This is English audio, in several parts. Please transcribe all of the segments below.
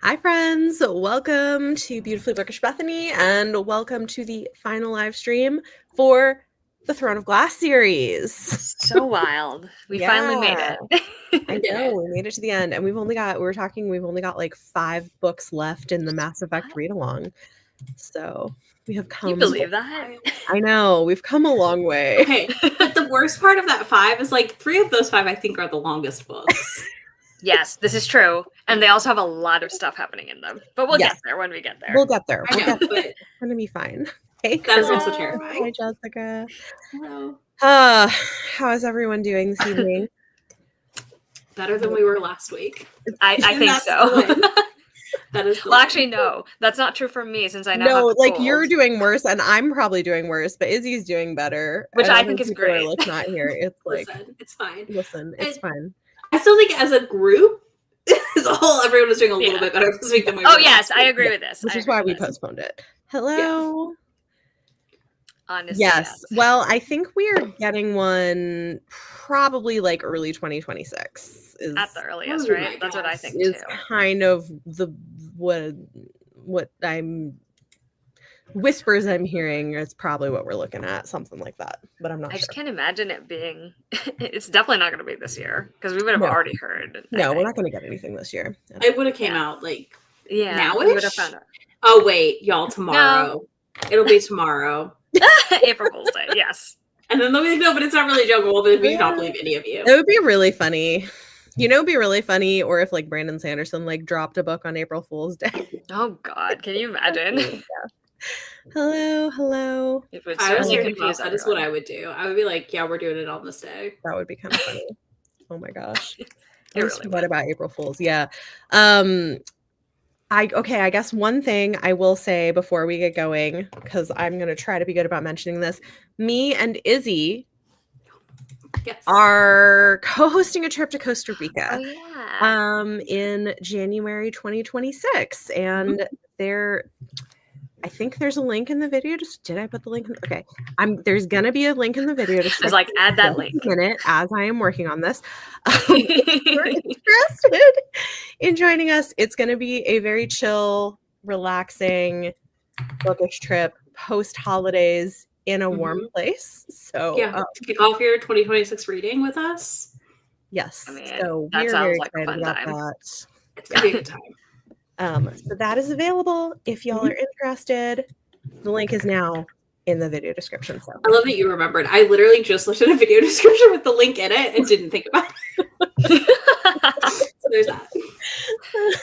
Hi, friends. Welcome to Beautifully Bookish Bethany, and welcome to the final live stream for the Throne of Glass series. So wild. We finally made it. I know, we made it to the end, and we've only got like 5 books left in the Maas Effect Readalong. So we have come. Can you believe that? I know, we've come a long way. Okay, but the worst part of that 5 is like 3 of those 5 I think are the longest books. Yes, this is true. And they also have a lot of stuff happening in them. But we'll get there when we get there. We'll get there. I know, but it's going to be fine. Hey, that is also terrifying. Hi, Jessica. Hello. How is everyone doing this evening? Better than we were last week. I think so. That is well, actually, no. That's not true for me since I now No, have like cold. You're doing worse, and I'm probably doing worse, but Izzy's doing better. Which I think is great. Like, not here. It's like, it's fine. Listen, it's fine. I still think as a group, as a whole, everyone was doing a little bit better this week than we were. Oh, yes, I agree with this. Which is why we postponed it. Hello. Yes. Honestly, yes. Well, I think we are getting one probably like early 2026. At the earliest, right? That's what I think too. Is kind of the what I'm whispers I'm hearing is probably what we're looking at, something like that. But I'm not sure. I just can't imagine it being. It's definitely not going to be this year because we would have already heard. No, we're not going to get anything this year. It would have came out like now. We would have found out. Oh wait, y'all, tomorrow. No. It'll be tomorrow. April Fool's Day, yes. And then they'll be like, no, but it's not really a joke. Well, but we don't believe any of you. It would be really funny. You know, it'd be really funny, or if like Brandon Sanderson like dropped a book on April Fool's Day. Oh God, can you imagine? Hello. It would I was really confused. That is what I would do. I would be like, yeah, we're doing it on this day. That would be kind of funny. Oh my gosh. I really forgot about April Fool's. Yeah. I guess one thing I will say before we get going, because I'm going to try to be good about mentioning this, me and Izzy are co-hosting a trip to Costa Rica in January 2026. And I think there's a link in the video. Did I put the link? Okay. There's going to be a link in the video. Just like add that link. A minute as I am working on this. If you're interested in joining us, it's going to be a very chill, relaxing, bookish trip post-holidays in a warm place. So kick off your 2026 reading with us. Yes. I mean, so that we're sounds very like a fun excited time. about that. It's going to be a good time. So that is available if y'all are interested. The link is now in the video description. So I love that you remembered. I literally just looked at a video description with the link in it and didn't think about it. So there's that.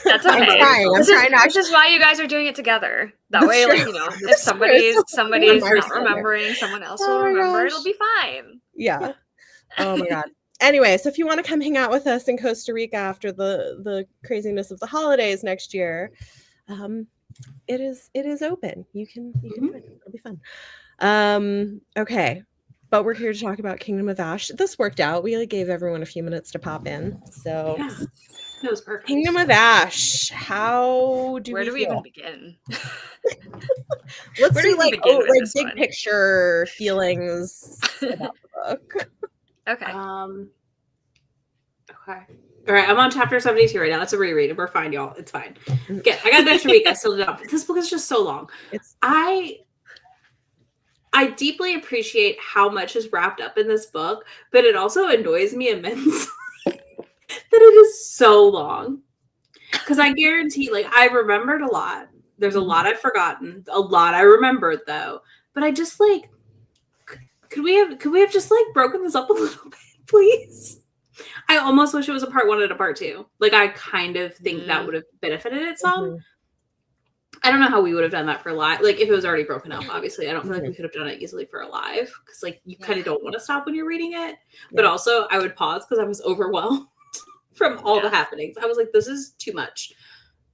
That's okay. I'm trying. This is why you guys are doing it together. That way, like, you know, if somebody's not remembering, someone else will remember. It'll be fine. Yeah. Oh my God. Anyway, so if you want to come hang out with us in Costa Rica after the craziness of the holidays next year, it is open. You can join it. It'll be fun. Okay, but we're here to talk about Kingdom of Ash. This worked out. We gave everyone a few minutes to pop in. So that was perfect. Kingdom of Ash. Where do we even begin? Let's do like big picture feelings about the book. Okay. Okay. All right. I'm on chapter 72 right now. It's a reread. We're fine, y'all. It's fine. Okay. I got an extra week. I still did not. This book is just so long. I deeply appreciate how much is wrapped up in this book, but it also annoys me immensely that it is so long. Because I guarantee, like, I remembered a lot. There's a lot I've forgotten. A lot I remembered though. But I just like. Could we have just like broken this up a little bit, please? I almost wish it was a part 1 and a part 2. Like, I kind of think that would have benefited it some. I don't know how we would have done that for live. Like, if it was already broken up, obviously. I don't feel like we could have done it easily for a live. Because, like, you kind of don't want to stop when you're reading it. But also, I would pause because I was overwhelmed from all the happenings. I was like, this is too much.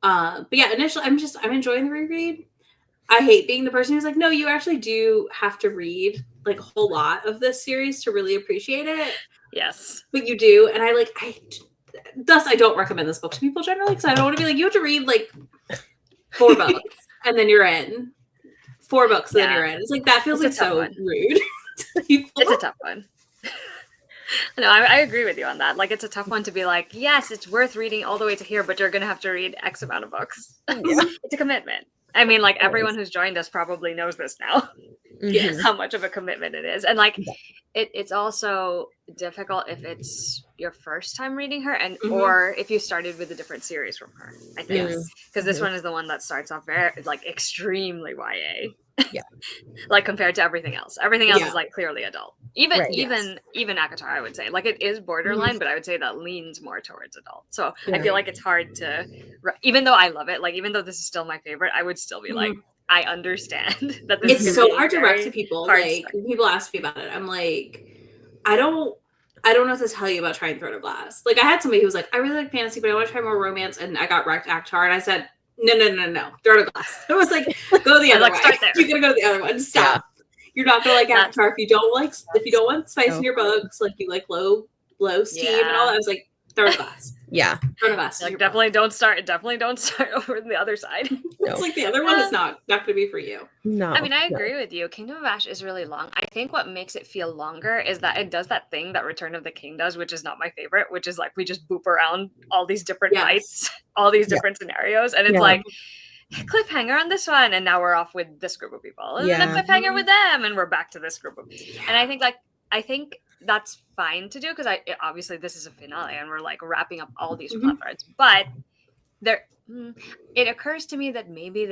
But yeah, initially, I'm enjoying the reread. I hate being the person who's like, no, you actually do have to read like a whole lot of this series to really appreciate it. Yes. But you do. And I don't recommend this book to people generally because I don't want to be like, you have to read like 4 books and then you're in. 4 books and then you're in. It's like, that feels like so rude. It's a tough one. No, I agree with you on that. Like, it's a tough one to be like, yes, it's worth reading all the way to here, but you're going to have to read X amount of books. Yeah. It's a commitment. I mean, like, everyone who's joined us probably knows this now. Yes. How much of a commitment it is. And like, Yeah. it's also difficult if it's your first time reading her, and Mhm. or if you started with a different series from her, I think. Yes. Because this one is the one that starts off very, like, extremely YA. Yeah. Like, compared to everything else. Everything else Yeah. is, like, clearly adult. Even Right. even ACOTAR, I would say. Like, it is borderline, but I would say that leans more towards adult. So I Yeah. feel like it's hard to, even though I love it, like, even though this is still my favorite, I would still be like, I understand that this It's is so gonna be hard to very rec to people. hard Like, stuff. when people ask me about it, I'm like, I don't know what to tell you about trying Throne of Glass. Like, I had somebody who was like, I really like fantasy, but I want to try more romance, and I got wrecked ACOTAR, and I said, no, Throne of Glass. I was like, go the other like, way. start there. You're gonna go the other one. Stop. You're not gonna like That's- ACOTAR if you don't want spice in your books, like you like low steam and all that. I was like, Throne of Glass. Yeah. Throne of Glass. Like, definitely don't start over on the other side. It's like the other one is not gonna be for you. No. I mean, I agree with you. Kingdom of Ash is really long. I think what makes it feel longer is that it does that thing that Return of the King does, which is not my favorite, which is like we just boop around all these different fights, all these different scenarios, and it's like cliffhanger on this one, and now we're off with this group of people, and then a cliffhanger with them, and we're back to this group of people. And I think that's fine to do because obviously this is a finale and we're like wrapping up all these plot threads, but it occurs to me that maybe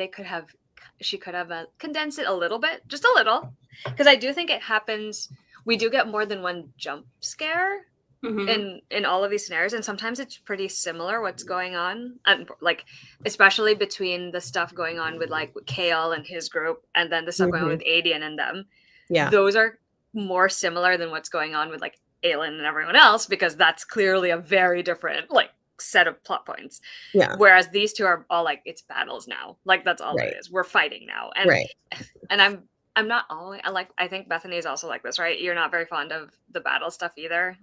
she could have condensed it a little bit, just a little, because I do think it happens. We do get more than one jump scare in all of these scenarios, and sometimes it's pretty similar what's going on, and like especially between the stuff going on with like Kale and his group, and then the stuff going on with Adian and them. Yeah, those are more similar than what's going on with like Aelin and everyone else, because that's clearly a very different like set of plot points. Yeah. Whereas these two are all like, it's battles now. Like that's all it is. We're fighting now. And and I'm not always I think Bethany is also like this, right? You're not very fond of the battle stuff either.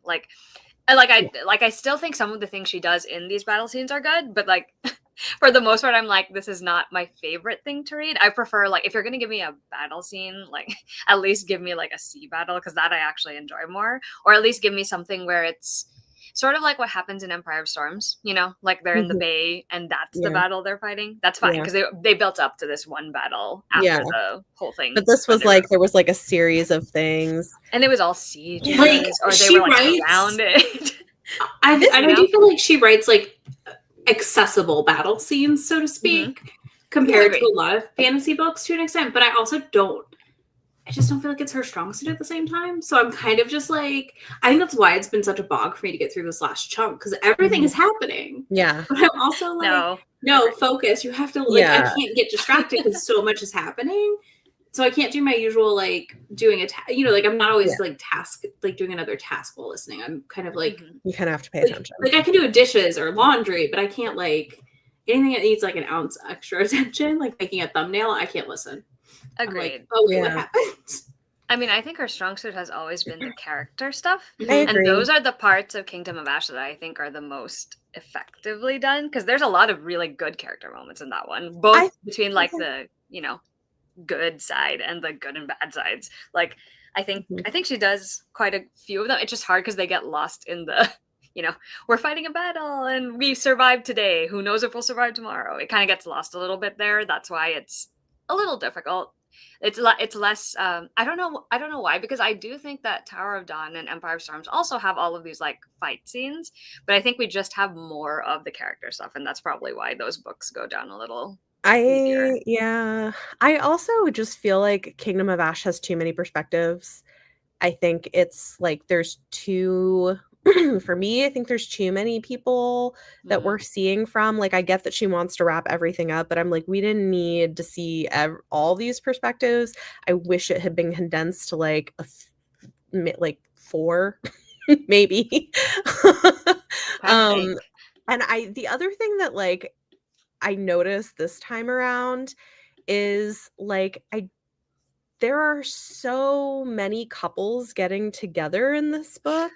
I still think some of the things she does in these battle scenes are good, but like for the most part, I'm like, this is not my favorite thing to read. I prefer, like, if you're going to give me a battle scene, like, at least give me, like, a sea battle, because that I actually enjoy more. Or at least give me something where it's sort of like what happens in Empire of Storms, you know? Like, they're in the bay, and that's the battle they're fighting. That's fine, because they built up to this one battle after the whole thing. But this was, like, there was, like, a series of things. And it was all sieges, like, or they were, like, surrounded. I do feel like she writes, like, accessible battle scenes, so to speak, compared to a lot of fantasy books to an extent, but I just don't feel like it's her strong suit at the same time. So I'm kind of just like, I think that's why it's been such a bog for me to get through this last chunk, because everything is happening. Yeah. But I'm also like, no, focus. You have to, like, I can't get distracted because so much is happening. So I can't do my usual, like, doing like, I'm not always, like, doing another task while listening. I'm kind of, like... You kind of have to pay attention. Like, I can do dishes or laundry, but I can't, like, anything that needs, like, an ounce extra attention, like making a thumbnail, I can't listen. Agreed. Like, oh, wait, what happened? I mean, I think her strong suit has always been the character stuff. I agree. And those are the parts of Kingdom of Ash that I think are the most effectively done, because there's a lot of really good character moments in that one, both between, like, the, you know, good side and the good and bad sides. Like, I think she does quite a few of them. It's just hard because they get lost in the, you know, we're fighting a battle and we survived today, who knows if we'll survive tomorrow. It kind of gets lost a little bit there. That's why it's a little difficult. It's less I don't know why, because I do think that Tower of Dawn and Empire of Storms also have all of these, like, fight scenes, but I think we just have more of the character stuff, and that's probably why those books go down a little easier. I also just feel like Kingdom of Ash has too many perspectives. I think it's like there's too for me, I think there's too many people that we're seeing from. Like, I get that she wants to wrap everything up, but I'm like, we didn't need to see all these perspectives. I wish it had been condensed to like like 4 maybe. And the other thing that, like, I noticed this time around is, like, there are so many couples getting together in this book.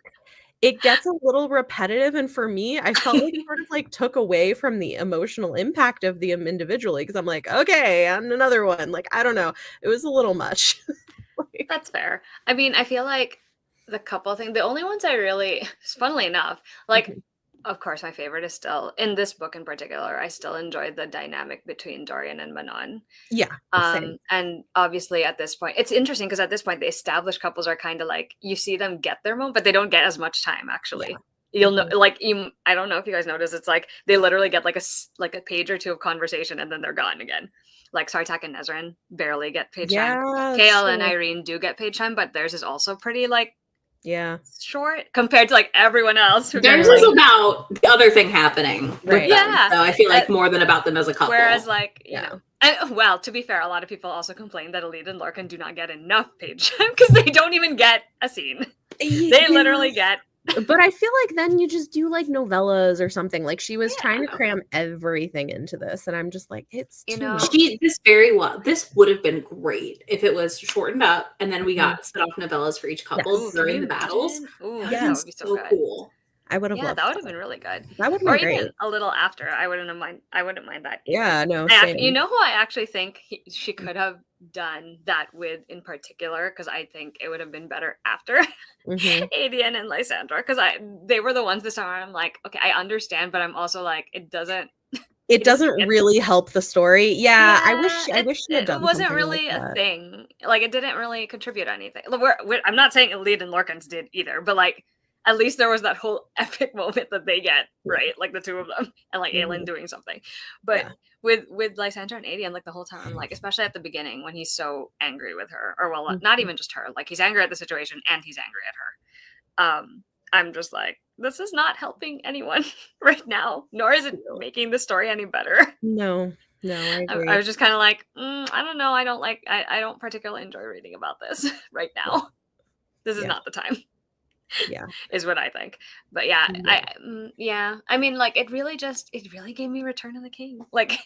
It gets a little repetitive, and for me, I felt like it sort of, like, took away from the emotional impact of them individually, because I'm like, okay, and another one. Like, I don't know. It was a little much. That's fair. I mean, I feel like the couple thing, the only ones I really, funnily enough, like, of course, my favorite is still, in this book in particular, I still enjoyed the dynamic between Dorian and Manon. Yeah. Same. And obviously at this point, it's interesting because at this point, the established couples are kind of like, you see them get their moment, but they don't get as much time, actually. You'll know, like, I don't know if you guys notice, it's like they literally get like a page or two of conversation and then they're gone again. Like Sartak and Nezran barely get page time. Kale and Irene do get page time, but theirs is also pretty like short compared to like everyone else. Theirs is about the other thing happening. Right. Yeah. So I feel like more than about them as a couple. Whereas like, you know, and well, to be fair, a lot of people also complain that Elite and Lorcan do not get enough page time because they don't even get a scene. They literally get. But I feel like then you just do like novellas or something. Like she was trying to cram everything into this, and I'm just like, it's too much. This would have been great if it was shortened up, and then we got set off novellas for each couple during the battles. Ooh, that would be so cool. I would have loved that would have been really good. That would or be even great. a little after. I wouldn't mind that. Yeah, no. You know who I actually think she could have done that with in particular, because I think it would have been better after Adian and Lysandra, because they were the ones this time where I'm like, okay, I understand, but I'm also like, it doesn't really help the story. I wish she had done. It wasn't really a thing. Like it didn't really contribute anything. I'm not saying Elite and Lorcans did either, but like at least there was that whole epic moment that they get, right? Like the two of them and like Aelin doing something. But with Lysandra and Adian, like the whole time, I'm like, especially at the beginning when he's so angry with her, or well, not even just her, like he's angry at the situation and he's angry at her. I'm just like, this is not helping anyone right now, nor is it making the story any better. No, I agree. I was just kind of like, I don't know. I don't particularly enjoy reading about this right now. This is not the time. Is what I think. But I mean, like it really gave me Return of the King, like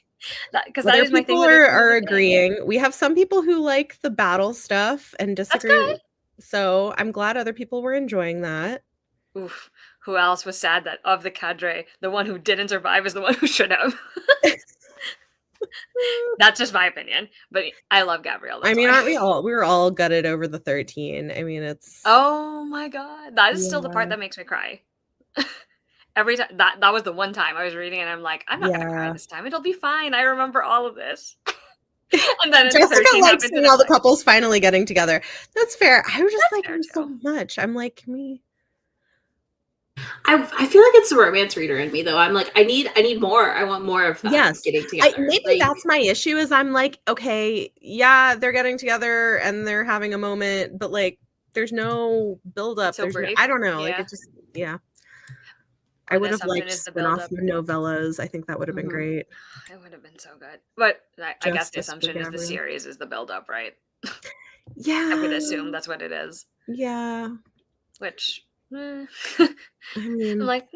because that is my thing. People are agreeing. We have some people who like the battle stuff and disagree. So I'm glad other people were enjoying that. Oof. Who else was sad that of the cadre, the one who didn't survive is the one who should have? That's just my opinion, but I love Gabrielle. I mean, aren't we all? We were all gutted over the 13. I mean, it's. Oh my god, that is still the part that makes me cry. Every time that was the one time I was reading and I'm like, I'm not gonna cry this time. It'll be fine. I remember all of this. And then Jessica likes seeing all the couples finally getting together. That's fair. I was just like so much. I'm like, can we? I feel like it's the romance reader in me though. I'm like, I need more. I want more of them getting together. Maybe that's my issue is I'm like, okay, they're getting together and they're having a moment, but like there's no build up. So I don't know. Like it just I would have liked spin-off novellas. I think that would have been great. It would have been so good. But I guess the assumption is the series is the build up, right? Yeah. I would assume that's what it is. Yeah. Which I I'm mean, like,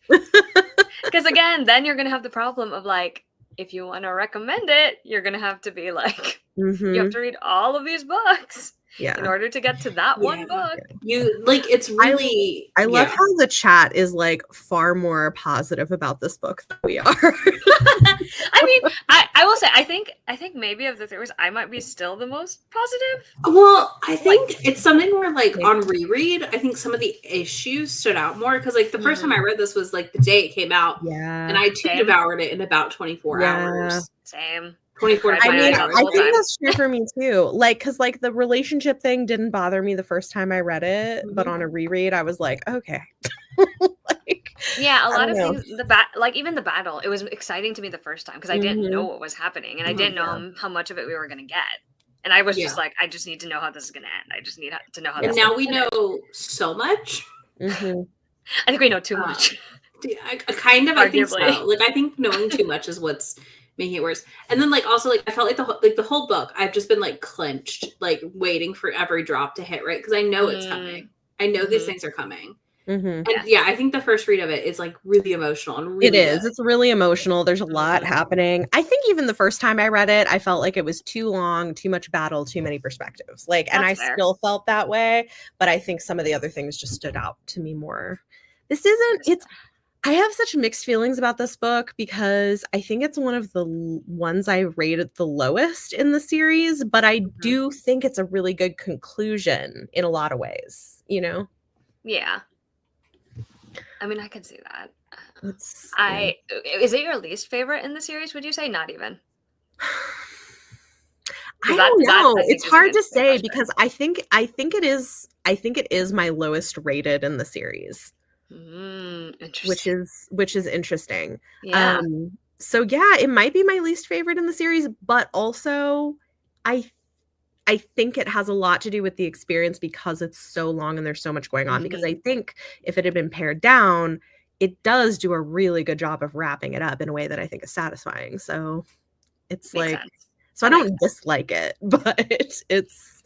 because again, then you're gonna have the problem of like, if you want to recommend it, you're gonna have to be like, you have to read all of these books in order to get to that one book. You like, it's really. I love how the chat is like far more positive about this book than we are. I mean, I will say, I think maybe of the theories, I might be still the most positive. Well, I think it's something where like on reread, I think some of the issues stood out more because like the first time I read this was like the day it came out, and I devoured it in about 24 hours. Same. 24 to 28 hours. I think that's true for me too. Like, because like the relationship thing didn't bother me the first time I read it, but on a reread, I was like, okay. A lot of things. Like even the battle, it was exciting to me the first time because I didn't know what was happening, and I didn't know how much of it we were going to get. And I was just like, I just need to know how this is going to end. I just need to know how. And now we know so much. I think we know too much. I kind of, I think so. Like, I think knowing too much is what's making it worse. And then, like, also, like, I felt like the whole book, I've just been like clenched, like waiting for every drop to hit, right? Because I know it's coming. I know these things are coming. And I think the first read of it is like really emotional and really good. It's really emotional. There's a lot happening. I think even the first time I read it, I felt like it was too long, too much battle, too many perspectives. Like, and I still felt that way, but I think some of the other things just stood out to me more. This isn't. I have such mixed feelings about this book because I think it's one of the ones I rated the lowest in the series, but I do think it's a really good conclusion in a lot of ways, you know? Yeah. I mean, I could see that. It's Is it your least favorite in the series, would you say? Not even. I That- don't that, know. I think, It's is an hard to interesting say question. because I think it is my lowest rated in the series, Interesting. which is interesting. Yeah. So yeah, it might be my least favorite in the series, but also I I think it has a lot to do with the experience because it's so long and there's so much going on. Because I think if it had been pared down, it does do a really good job of wrapping it up in a way that I think is satisfying. So it's Makes like, sense. so I don't dislike it, but it's.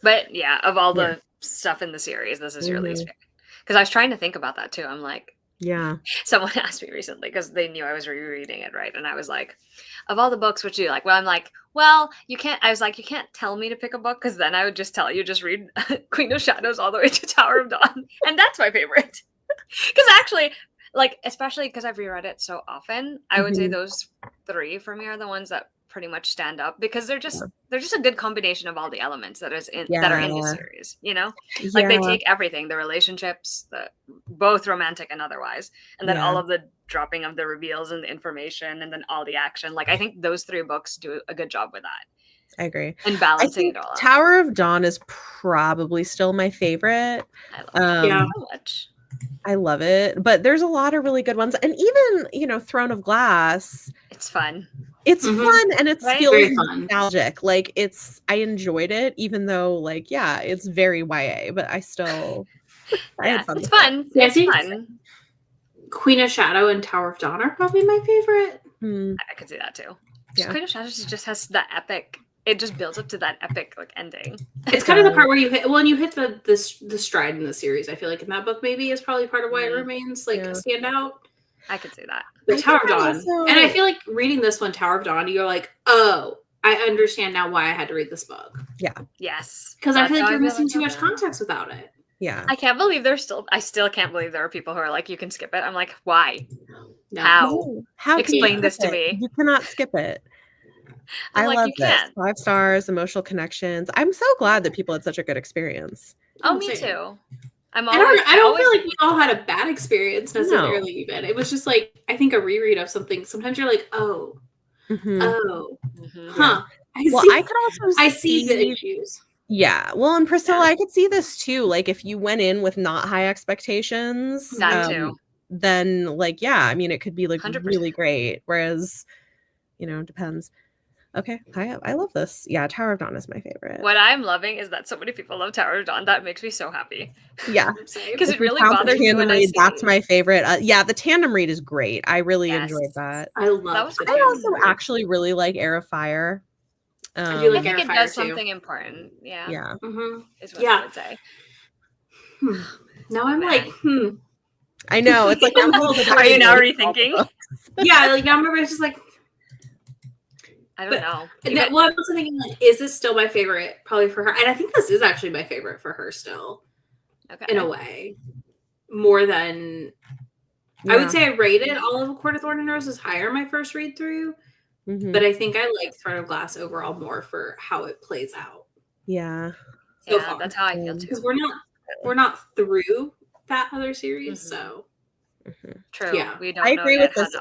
But yeah, of all Yeah. the stuff in the series, this is your least favorite. Because I was trying to think about that too. I'm like, Yeah. someone asked me recently because they knew I was rereading it, right? And I was like, of all the books, what do you like? Well, I'm like, well, you can't. I was like, you can't tell me to pick a book because then I would just tell you, just read Queen of Shadows all the way to Tower of Dawn, and that's my favorite. Because actually, like, especially because I've reread it so often, I would say those three for me are the ones that pretty much stand up because they're just a good combination of all the elements that are in this series, you know? Like they take everything, the relationships, both romantic and otherwise, and then all of the dropping of the reveals and the information and then all the action. Like I think those three books do a good job with that. I agree. And balancing it all out. Tower of Dawn is probably still my favorite. I love it so much. I love it, but there's a lot of really good ones, and even Throne of Glass. It's fun. It's fun, and it's feels nostalgic. Like I enjoyed it, even though like it's very YA, but I still I had fun. It's fun. Yeah, it's fun. Queen of Shadow and Tower of Dawn are probably my favorite. I could see that too. Queen of Shadows just has that epic. It just builds up to that epic like ending. It's kind of the part where you hit the stride in the series. I feel like in that book maybe is probably part of why it remains like a standout. I could see that. The Tower of Dawn. And I feel like reading this one, Tower of Dawn, you're like, oh, I understand now why I had to read this book. Yeah. Yes. Because I feel like you're missing too much context without it. Yeah. I can't believe I still can't believe there are people who are like, you can skip it. I'm like, why? No. How? Explain this to me. You cannot skip it. I love this. 5 stars, emotional connections. I'm so glad that people had such a good experience. Oh, me too. I don't feel like we all had a bad experience necessarily. Even it was just like I think a reread of something. Sometimes you're like, oh, huh. I see the issues. Yeah. Well, and Priscilla, I could see this too. Like if you went in with not high expectations, that too. Then like I mean, it could be like 100%. really great. Whereas, it depends. Okay, I love this. Yeah, Tower of Dawn is my favorite. What I'm loving is that so many people love Tower of Dawn. That makes me so happy. Yeah, because it really bothers me when I see. That's my favorite. The tandem read is great. I really enjoyed that. I love. I also actually really like Air of Fire. I do like I think Air of it Fire does too. something important. Yeah. Yeah. Is what I would say. Now I'm like, I know. It's like are you now rethinking? Yeah, like now my brain's just like. I don't know. Well, I'm also thinking, like, is this still my favorite? Probably for her. And I think this is actually my favorite for her still. Okay. In a way. More than... I would say I rated all of A Court of Thorn and Roses higher my first read through. But I think I like Throne of Glass overall more for how it plays out. Yeah. So far. That's how I feel too. Because we're not through that other series, so... True. Yeah. We don't I agree know with this.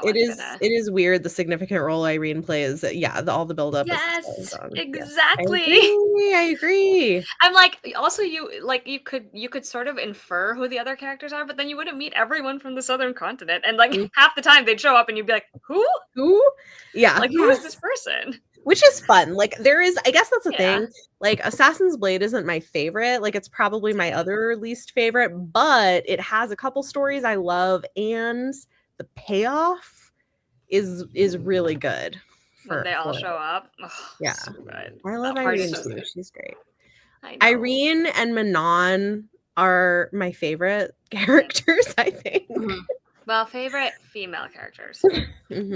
It is weird the significant role Irene plays. All the build up. Yes, exactly. I agree. I'm like, also you could sort of infer who the other characters are, but then you wouldn't meet everyone from the southern continent, and like half the time they'd show up and you'd be like, who? Yeah. Like who is this person? Which is fun. Like I guess that's the thing. Like Assassin's Blade isn't my favorite. Like it's probably my other least favorite, but it has a couple stories I love, and the payoff is really good. When they all show up. Oh, yeah. So good. I love Irene too. She's great. Irene and Manon are my favorite characters, I think. Well, favorite female characters.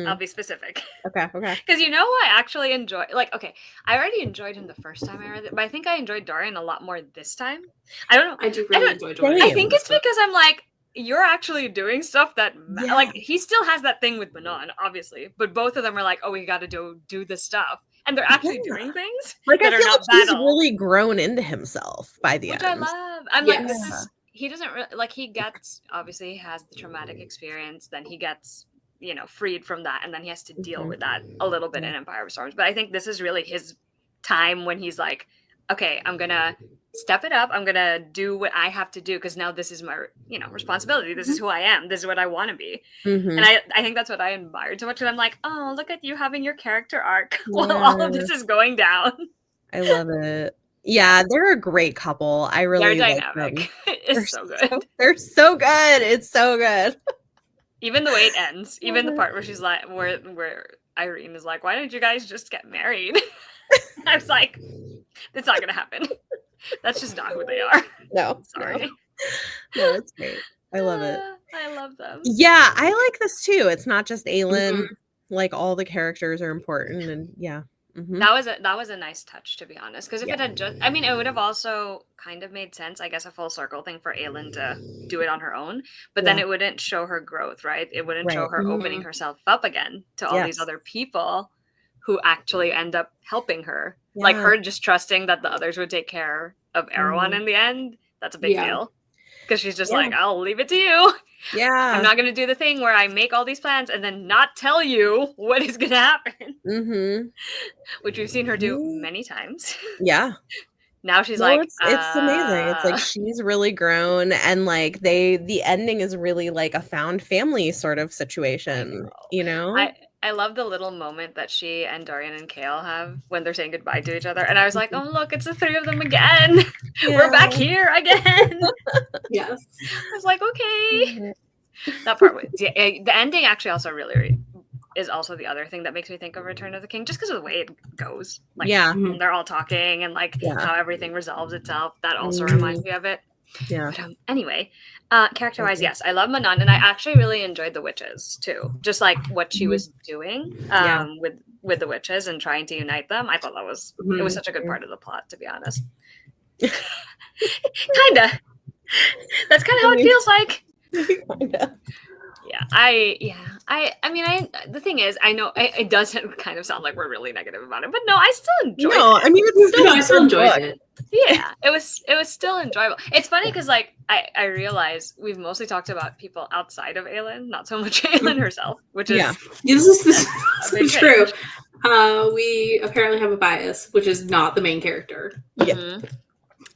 I'll be specific. Okay. Because I actually enjoy. Like, okay, I already enjoyed him the first time I read it, but I think I enjoyed Dorian a lot more this time. I don't know. I do really enjoy Dorian. I think it's because I'm like, you're actually doing stuff that like he still has that thing with Manon, obviously, but both of them are like, oh, we got to do this stuff, and they're actually doing things like that I are feel not like he's battle, really grown into himself by the which end. I love. I'm like, this is he doesn't really, like, he gets, obviously he has the traumatic experience, then he gets, you know, freed from that, and then he has to deal with that a little bit in Empire of Storms. But I think this is really his time when he's like, okay, I'm gonna step it up, I'm gonna do what I have to do, because now this is my, you know, responsibility, this is who I am, this is what I want to be. And I think that's what I admired so much, and I'm like, oh, look at you having your character arc while all of this is going down. I love it. Yeah, they're a great couple. I really They're like them. dynamic. It's so good. They're so good. It's so good. Even the way it ends, even the part where she's like, where Irene is like, why don't you guys just get married? I was like, it's not gonna happen. That's just not who they are. No, sorry. No, it's great. I love it. I love them. Yeah, I like this too. It's not just Aelin. Like, all the characters are important, and that was a nice touch, to be honest, because if it had just, I mean, it would have also kind of made sense, I guess, a full circle thing for Aelin to do it on her own, but then it wouldn't show her growth, right? It wouldn't show her opening herself up again to all these other people who actually end up helping her. Like, her just trusting that the others would take care of Erewhon in the end. That's a big deal, because she's just like, I'll leave it to you. I'm not going to do the thing where I make all these plans and then not tell you what is going to happen. Which we've seen her do many times. Yeah. Now she's it's amazing. It's like she's really grown, and like the ending is really like a found family sort of situation, you know? I love the little moment that she and Dorian and Kale have when they're saying goodbye to each other. And I was like, oh, look, it's the three of them again. We're back here again. Yes. I was like, okay. That part, the ending actually also really is also the other thing that makes me think of Return of the King, just because of the way it goes. Like, when they're all talking and like how everything resolves itself. That also reminds me of it. Yeah. But, anyway, character-wise, yes, I love Manon, and I actually really enjoyed the witches too. Just like what she was doing with the witches and trying to unite them. I thought that was it was such a good part of the plot, to be honest. Kinda. That's kind of how it feels like. Kinda. I mean, the thing is, I know it does kind of sound like we're really negative about it, but no, I still enjoyed it. I mean, I still enjoyed it. Yeah, it was still enjoyable. It's funny because, like, I realize we've mostly talked about people outside of Aelin, not so much Aelin herself, which is this is true. We apparently have a bias, which is not the main character.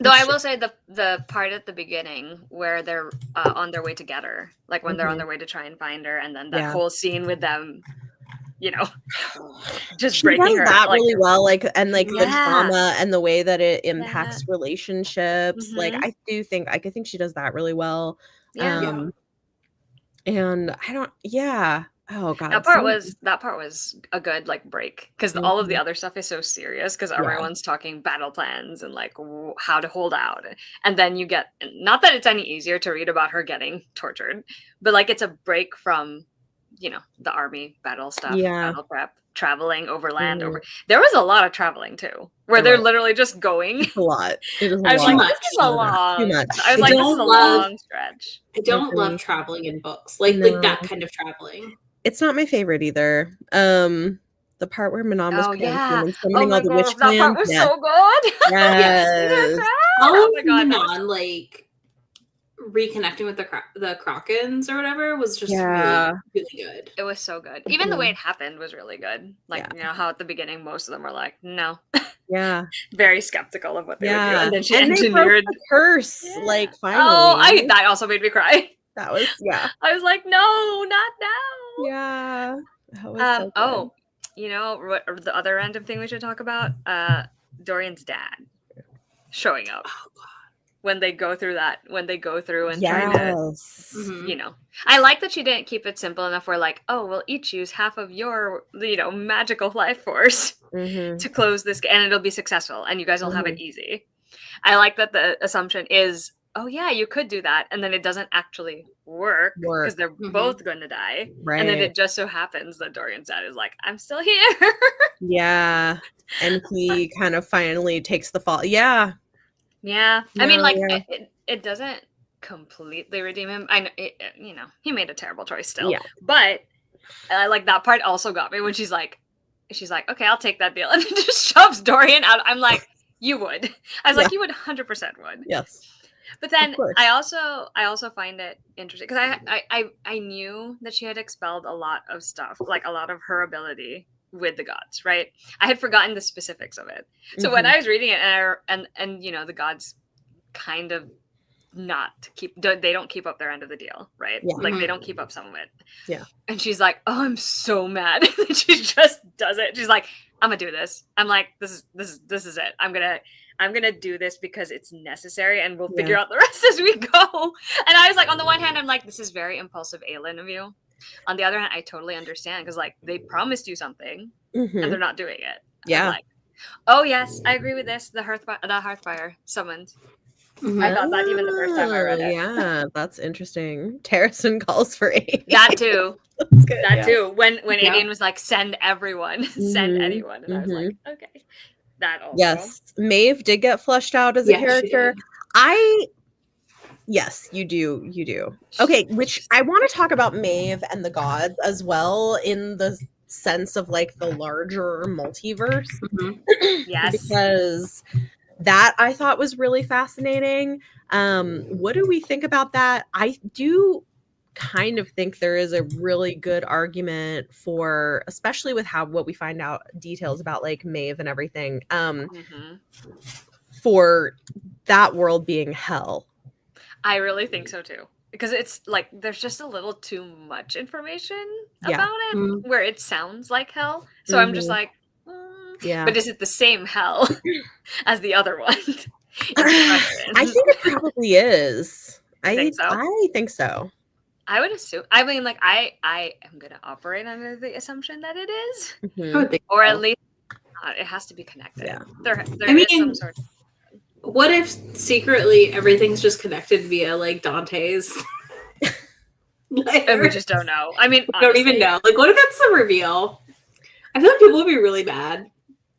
Though I will say the part at the beginning where they're on their way to get her, like when they're on their way to try and find her, and then that whole scene with them, you know, just she breaking does her that like, really well, like, and like the trauma and the way that it impacts relationships. Like, I think she does that really well. And I don't. Oh god, that part was a good like break, because all of the other stuff is so serious, because everyone's talking battle plans and like how to hold out, and then you get, not that it's any easier to read about her getting tortured, but like it's a break from, you know, the army battle stuff, battle prep, traveling overland. There was a lot of traveling too, where they're literally just going a lot. I was like, this is a long. I was like, this is a long stretch. I don't love traveling in books, like that kind of traveling. It's not my favorite either. The part where Manon was and summoning all the witch that part was so good. Yes. Oh my god, Manon, like reconnecting with the Krakens or whatever was just really, really good. It was so good. Even the way it happened was really good. Like, you know how at the beginning most of them were like, no. Very skeptical of what they would do. And then she engineered the curse. Like, finally. Oh, that also made me cry. That was I was like, no, not now. Yeah. That was so good. You know, the other random thing we should talk about? Dorian's dad showing up. Oh god. When they go through and try to, you know, I like that she didn't keep it simple enough where like, oh, we'll each use half of your, you know, magical life force to close this, and it'll be successful, and you guys will have it easy. I like that the assumption is, oh yeah, you could do that, and then it doesn't actually work because they're both going to die, and then it just so happens that Dorian's dad is like, I'm still here. And he kind of finally takes the fall. I mean, like, it doesn't completely redeem him. I know, he made a terrible choice still. Yeah. But like that part also got me when she's like, okay, I'll take that deal, and just shoves Dorian out. I'm like, you would. I was like, you would 100% would. Yes. But then I also find it interesting because I knew that she had expelled a lot of stuff, like a lot of her ability with the gods, right? I had forgotten the specifics of it. So when I was reading it, and the gods kind of they don't keep up their end of the deal, right? Yeah. Like they don't keep up some of it. Yeah. And she's like, oh, I'm so mad. She just does it. She's like, I'm gonna do this. I'm like, this is it. I'm gonna do this because it's necessary, and we'll figure out the rest as we go. And I was like, on the one hand, I'm like, this is very impulsive Aelin of you. On the other hand, I totally understand because like they promised you something and they're not doing it. Yeah. I'm like, oh yes, I agree with this. The Hearthfire summoned. I thought that even the first time I read it. Yeah, that's interesting. Terrason calls for aid. That too. That's good. That too. When Aiden was like, send everyone, send anyone. And I was like, okay. That also. Yes. Maeve did get flushed out as a character. Yes, you do. Okay, which I want to talk about Maeve and the gods as well in the sense of like the larger multiverse. Yes. Because that I thought was really fascinating. What do we think about that? I do kind of think there is a really good argument for, especially with what we find out details about like Maeve and everything, for that world being hell. I really think so too. Because it's like there's just a little too much information about it where it sounds like hell. So I'm just like, yeah. But is it the same hell as the other one? I think it probably is. I think so. I would assume. I mean, like I am going to operate under the assumption that it is, or at least it has to be connected. Yeah. There is some sort of. What if secretly everything's just connected via like Dante's? And we just don't know. I mean, we don't even know. Like, what if that's the reveal? I feel like people would be really mad.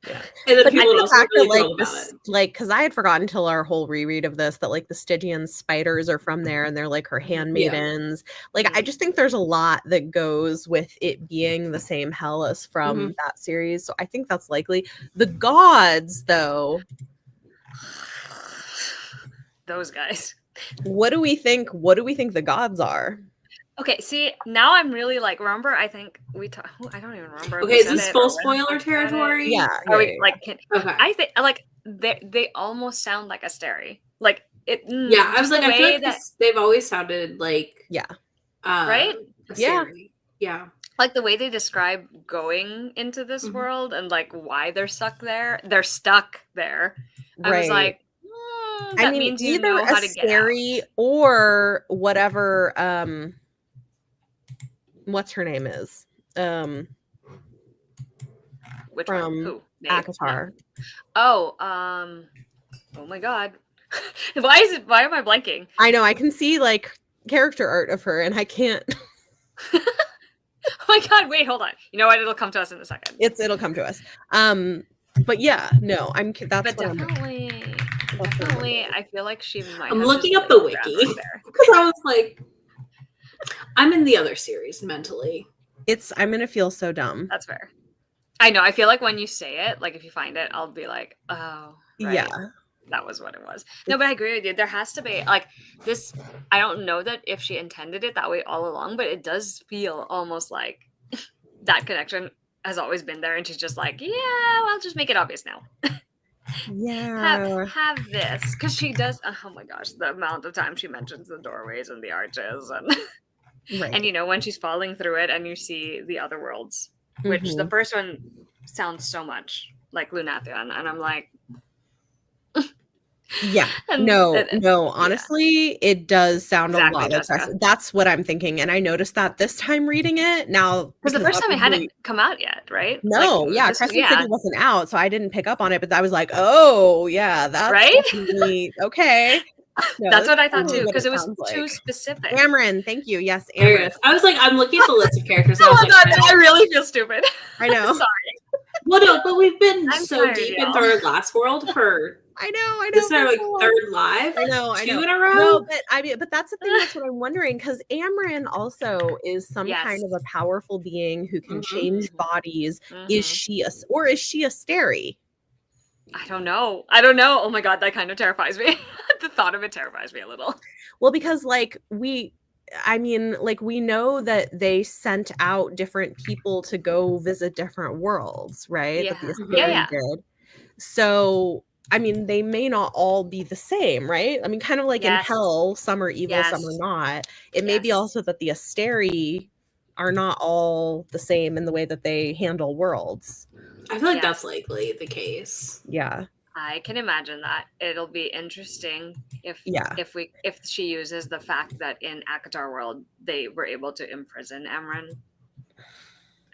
Yeah. And then people would also really feel about it. Like, because I had forgotten till our whole reread of this that like the Stygian spiders are from there and they're like her handmaidens. Like, I just think there's a lot that goes with it being the same hell as from that series. So I think that's likely. The gods, though. Those guys. What do we think? What do we think the gods are? Okay, see, now I'm really like, remember, I think we talked, I don't even remember. Okay, is this full spoiler territory? Yeah. Okay. I think, like, they almost sound like Asteri. Like, it. Yeah, I was like, I feel like they've always sounded like. Yeah. Right? Asteri. Yeah. Like, the way they describe going into this world and, like, why they're stuck there. They're stuck there. I was like, that means you know how to get out. Or whatever, what's her name is which from one? Who? ACOTAR. Oh my god. Why am I blanking? I know, I can see like character art of her and I can't. Oh my god, wait, hold on. You know what? It'll come to us in a second. It'll come to us. But yeah, no, that's definitely I feel like she might. I'm looking up the wiki because I was like, I'm in the other series mentally. I'm gonna feel so dumb. That's fair. I know. I feel like when you say it, like if you find it, I'll be like, oh, right. Yeah, that was what it was. No, but I agree with you. There has to be like this. I don't know that if she intended it that way all along, but it does feel almost like that connection has always been there, and she's just like, yeah, well, I'll just make it obvious now. Yeah, have this because she does. Oh my gosh, the amount of time she mentions the doorways and the arches and. Right. And you know when she's falling through it and you see the other worlds, which the first one sounds so much like Lunathion, and I'm like, yeah, no. Honestly, it does sound a lot like that. That's what I'm thinking, and I noticed that this time reading it now because the first time it hadn't come out yet, right? No, like, Crescent City wasn't out, so I didn't pick up on it. But I was like, oh yeah, that's right. Okay. No, that's what I thought too, because it was too specific. Amarin, thank you. Yes, Amarin. I was like, I'm looking at the list of characters. Oh my god, I really feel stupid. I know. Sorry. Well, no, but we've been so deep into our last world for This is our like so third live. I know. Two in a row. No, but that's the thing. That's what I'm wondering, because Amryn also is some kind of a powerful being who can change bodies. Is she is she a Steri? I don't know. Oh my god, that kind of terrifies me. The thought of it terrifies me a little. Well, because like we know that they sent out different people to go visit different worlds, right? Yeah. That the Asteri did. So, I mean, they may not all be the same, right? I mean, kind of like in Hell, some are evil, some are not. It may be also that the Asteri are not all the same in the way that they handle worlds. I feel like that's likely the case. Yeah. I can imagine that. It'll be interesting if she uses the fact that in ACOTAR world they were able to imprison Amryn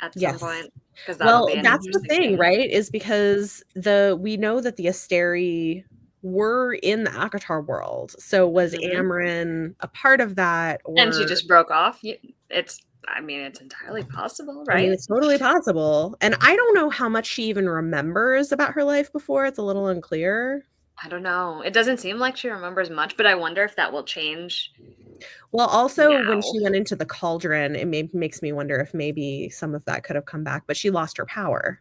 at some point. Because that's the thing, right? Is because we know that the Asteri were in the ACOTAR world. So was Amryn a part of that? And she just broke off? It's entirely possible, right? I mean, it's totally possible. And I don't know how much she even remembers about her life before. It's a little unclear. I don't know. It doesn't seem like she remembers much, but I wonder if that will change. Well, also when she went into the cauldron, it makes me wonder if maybe some of that could have come back, but she lost her power.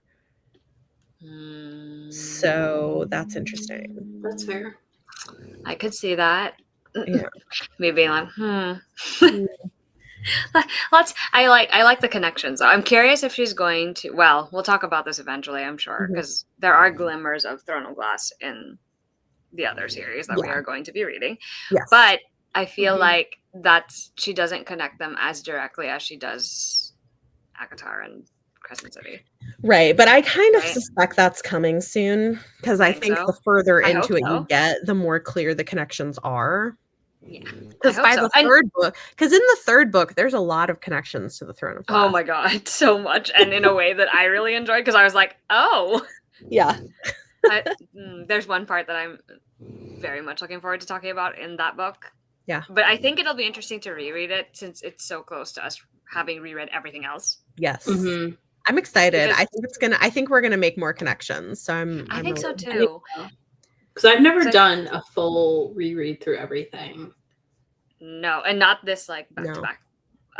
So that's interesting. That's fair. I could see that. Yeah. Maybe like, I like the connections. I'm curious if she's going to. Well, we'll talk about this eventually, I'm sure, because there are glimmers of Throne of Glass in the other series that we are going to be reading. Yes. But I feel like she doesn't connect them as directly as she does ACOTAR and Crescent City. Right, but I kind of suspect that's coming soon, because I think the further into it you get, the more clear the connections are. Yeah, because by the third book, because in the third book, there's a lot of connections to the Throne of Glass. Oh my god, so much, and in a way that I really enjoyed, because I was like, oh, yeah. There's one part that I'm very much looking forward to talking about in that book. Yeah, but I think it'll be interesting to reread it since it's so close to us having reread everything else. Yes. I'm excited. I think we're gonna make more connections. So I think so too. Because I've never done a full reread through everything. No, and not this like back to back.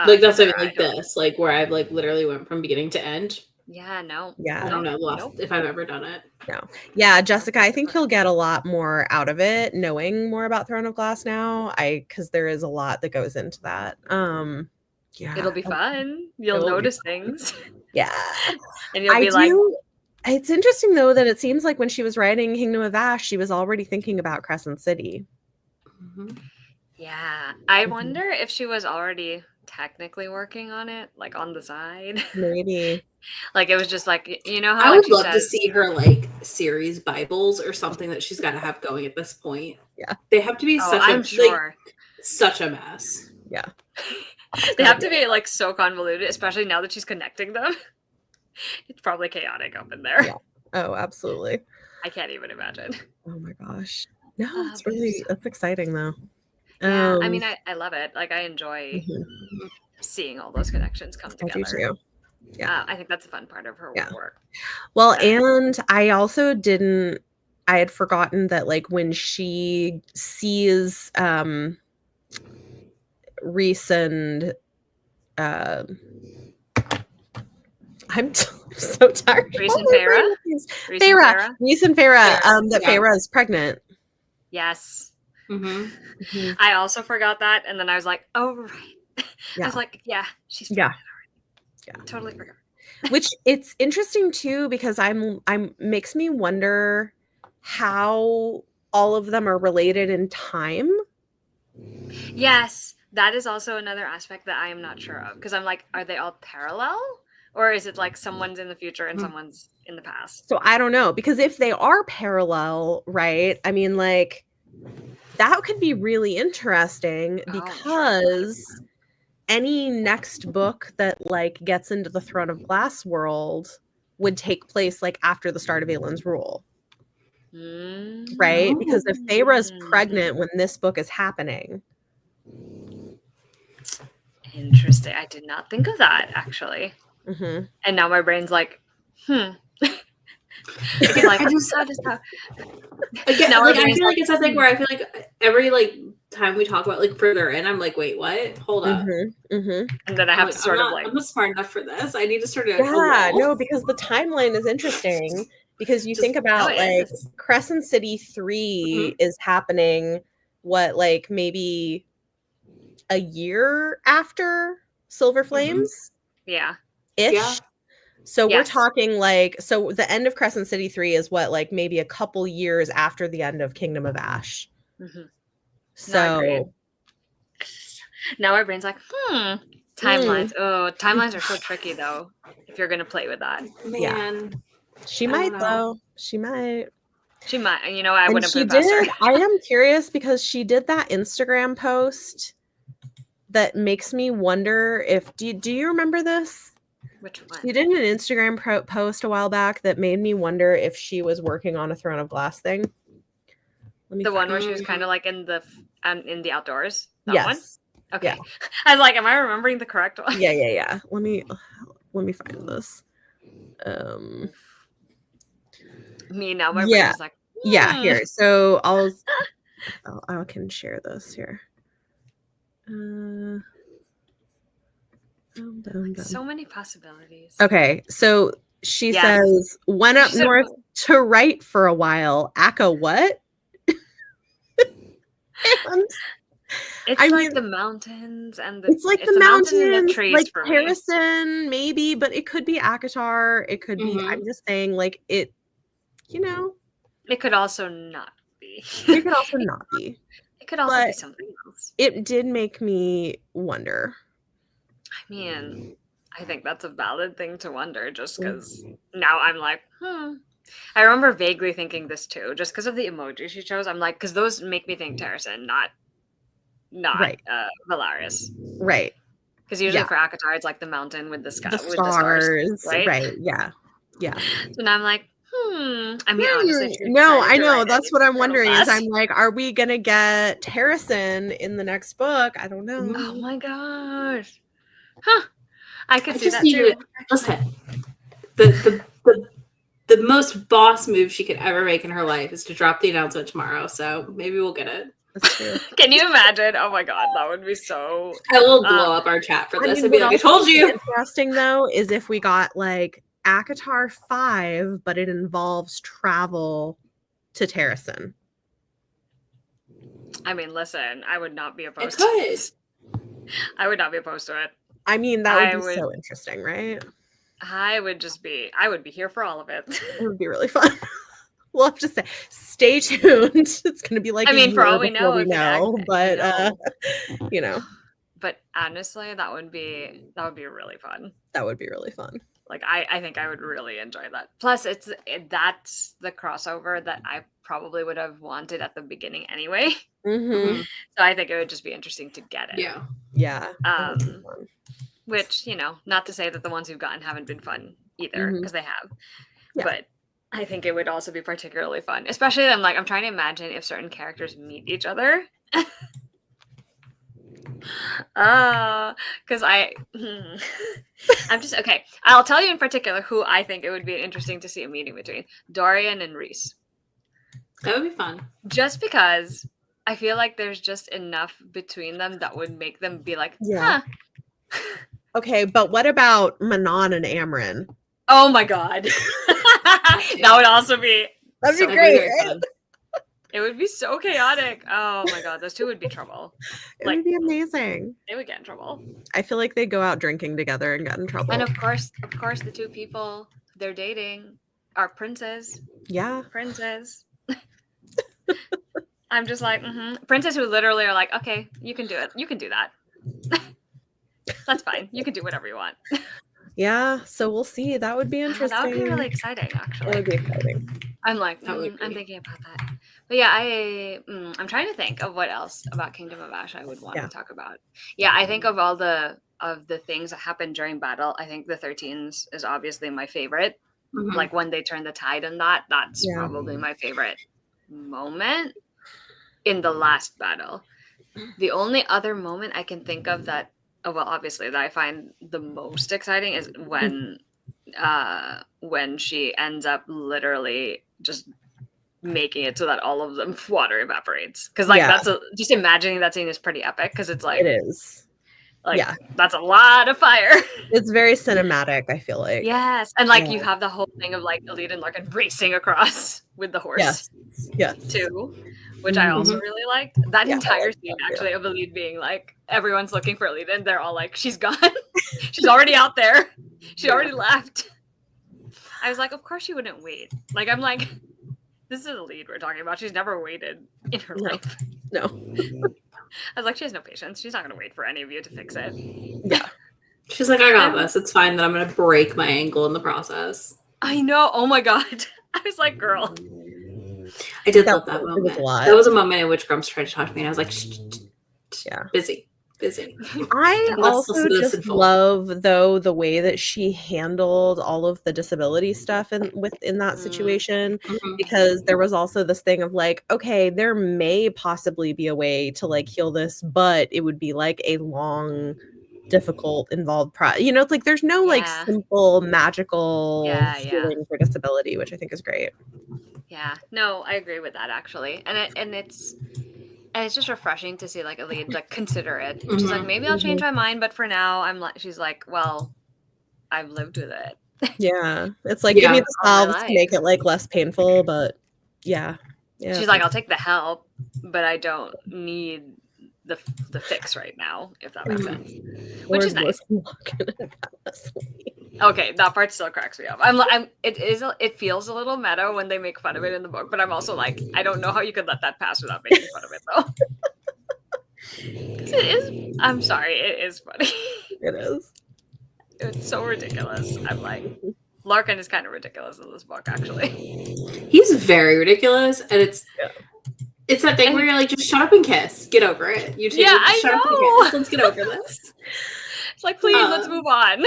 Like that's like this, like where I've like literally went from beginning to end. Yeah, no. Yeah. I don't know if I've ever done it. No. Yeah, Jessica, I think you'll get a lot more out of it knowing more about Throne of Glass now. Because there is a lot that goes into that. Yeah. It'll be fun. You'll notice things. Yeah. And you'll be it's interesting though that it seems like when she was writing Kingdom of Ash, she was already thinking about Crescent City. Yeah. I wonder if she was already technically working on it, like on the side. Maybe. Like it was just like, you know how I would love to see her like series Bibles or something that she's got to have going at this point. Yeah. They have to be such a mess. Yeah. They have to be like so convoluted, especially now that she's connecting them. It's probably chaotic up in there. Yeah. Oh, absolutely. I can't even imagine. Oh my gosh. No, that's exciting though. Yeah, I mean, I love it. Like I enjoy seeing all those connections come together. I do too. Yeah. I think that's a fun part of her work. Well, and I also I had forgotten that like when she sees Rhys and I'm so tired. Rhys and Feyre? Rhys and Feyre, that Feyre is pregnant. Yes. I also forgot that, and then I was like, oh right. I was like, yeah, she's pregnant already. Yeah. Totally forgot. Which it's interesting too, because I'm makes me wonder how all of them are related in time. Yes, that is also another aspect that I am not sure of, because I'm like, are they all parallel? Or is it like someone's in the future and someone's in the past? So I don't know, because if they are parallel, right? I mean, like, that could be really interesting, because any next book that like gets into the Throne of Glass world would take place like after the start of Aelin's rule. Right? Because if Feyre's pregnant when this book is happening. Interesting. I did not think of that, actually. And now my brain's like, Because like, I just how again, Now like our I brain's feel like like, it's something where I feel like every like time we talk about like further in, I'm like, wait, what? Hold up. And and then I I'm have like, to sort of I'm not smart enough for this. I need to start a yeah, wall. no, because the timeline is interesting because you Just- think no, about it like is. Crescent City 3 is happening what, like maybe a year after Silver Flames Yeah. ish. Yeah. So we're Yes. talking like, so the end of Crescent City 3 is what, like maybe a couple years after the end of Kingdom of Ash. Mhm. So Now our brain's like, timelines. Oh, timelines are so tricky though. If you're gonna play with that, Man. she I might don't know. though. She might. she might. I And wouldn't put she it past her. did. I am curious because she did that Instagram post that makes me wonder if do you remember this? Which She one? did an Instagram post a while back that made me wonder if she was working on a Throne of Glass thing. Let me The one find where it. she was kind of like in the outdoors. That one. Yes. Okay. Yeah. I was like, am I remembering the correct one? Yeah. Let me find this. Me now, my Yeah. brain is like, Yeah, here. So I can share this here. so many possibilities. Okay, so she Yes. says, went up She said, north to write for a while. Aka what? And it's I like mean, the mountains and it's like the mountains and the mountains, trees like for me. Harrison, maybe, but it could be Akatar. It could be, I'm just saying, like, it, It could also not be. it could also not be. It could also be But something else. it did make me wonder. I mean, I think that's a valid thing to wonder just because now I'm like, I remember vaguely thinking this too, just because of the emoji she chose. I'm like, because those make me think Terrasen, not Right. Valaris. Right. Because usually Yeah. for Akatar, it's like the mountain with the sky, The with the stars, stars. right? Yeah. So now I'm like, I mean, honestly, if you No, decided I to know. write That's any what I'm Throne of wondering is Glass- I'm like, are we going to get Harrison in the next book? I don't know. Oh my gosh. Huh. I could I see just that need too. to listen. The most boss move she could ever make in her life is to drop the announcement tomorrow. So maybe we'll get it. That's true. Can you imagine? Oh my god, that would be so. I will blow up our chat for this and be what like, I also told would be you. interesting though is if we got like Akatar 5, but it involves travel to Terrasen. I mean, listen, I would not be It opposed. could. I would not be opposed to it. I mean, that would be so interesting, right? I would be here for all of it. It would be really fun. We'll have to say, stay tuned. It's going to be like I mean, a for year all we before know, it could act- but you know. But honestly, that would be really fun. That would be really fun. Like I think I would really enjoy that. Plus, that's the crossover that I probably would have wanted at the beginning anyway. Mm-hmm. So I think it would just be interesting to get it. Yeah. Which, not to say that the ones we've gotten haven't been fun either, because they have. Yeah. But I think it would also be particularly fun. Especially I'm trying to imagine if certain characters meet each other. Because I'm just okay. I'll tell you in particular who I think it would be interesting to see a meeting between Dorian and Rhys. That would be fun. Just because I feel like there's just enough between them that would make them be like, yeah. Okay, but what about Manon and Amryn? Oh my god. That would also be That'd be great. Right? It would be so chaotic. Oh my god, those two would be trouble. It would be amazing. They would get in trouble. I feel like they go out drinking together and get in trouble. And of course, the two people they're dating are princes. Yeah. Princes. I'm just like, princes who literally are like, okay, you can do it. You can do that. That's fine. You can do whatever you want. Yeah, so we'll see. That would be interesting. That would be really exciting, actually. It would be exciting. I'm like, I'm thinking about that. But yeah, I'm trying to think of what else about Kingdom of Ash I would want to talk about. Yeah, I think of all the things that happened during battle, I think the 13s is obviously my favorite. Mm-hmm. Like when they turn the tide and that's probably my favorite moment in the last battle. The only other moment I can think of that, obviously that I find the most exciting is when when she ends up literally just making it so that all of the water evaporates. Because like that's just imagining that scene is pretty epic, because it's like it is. Like, that's a lot of fire. It's very cinematic, I feel like. Yes. And like you have the whole thing of like Elite and Larkin racing across with the horse. Yes. Too. Which I also really liked. That entire scene actually of Elite being like, everyone's looking for Elite and they're all like, she's gone. She's already out there. She already left. I was like, of course she wouldn't wait. Like, I'm like, this is Elite we're talking about. She's never waited in her life. No. I was like, she has no patience. She's not going to wait for any of you to fix it. Yeah. She's like, I got this. It's fine that I'm going to break my ankle in the process. I know. Oh my God. I was like, girl. I did love that moment. That was a moment in which Grumps tried to talk to me and I was like, busy. I also just love, though, the way that she handled all of the disability stuff in that situation, because there was also this thing of like, okay, there may possibly be a way to like heal this, but it would be like a long, difficult, involved process. You know, it's like there's no like simple magical healing for disability, which I think is great. Yeah, no, I agree with that actually, and it's just refreshing to see like Elite like consider it. She's like, maybe I'll change my mind, but for now, I'm like, she's like, well, I've lived with it. Yeah, it's like give me the salves to make it like less painful, but yeah. She's like, I'll take the help, but I don't need the fix right now, if that makes sense. Which is nice. Okay, that part still cracks me up. It feels a little meta when they make fun of it in the book, but I'm also like, I don't know how you could let that pass without making fun of it though. Because it is, I'm sorry, it is funny. It is. It's so ridiculous. I'm like, Larkin is kind of ridiculous in this book, actually. He's very ridiculous, and it's that thing where you're like, just shut up and kiss. Get over it. You two, I shut know. up and kiss. Let's get over this. It's like, please, let's move on.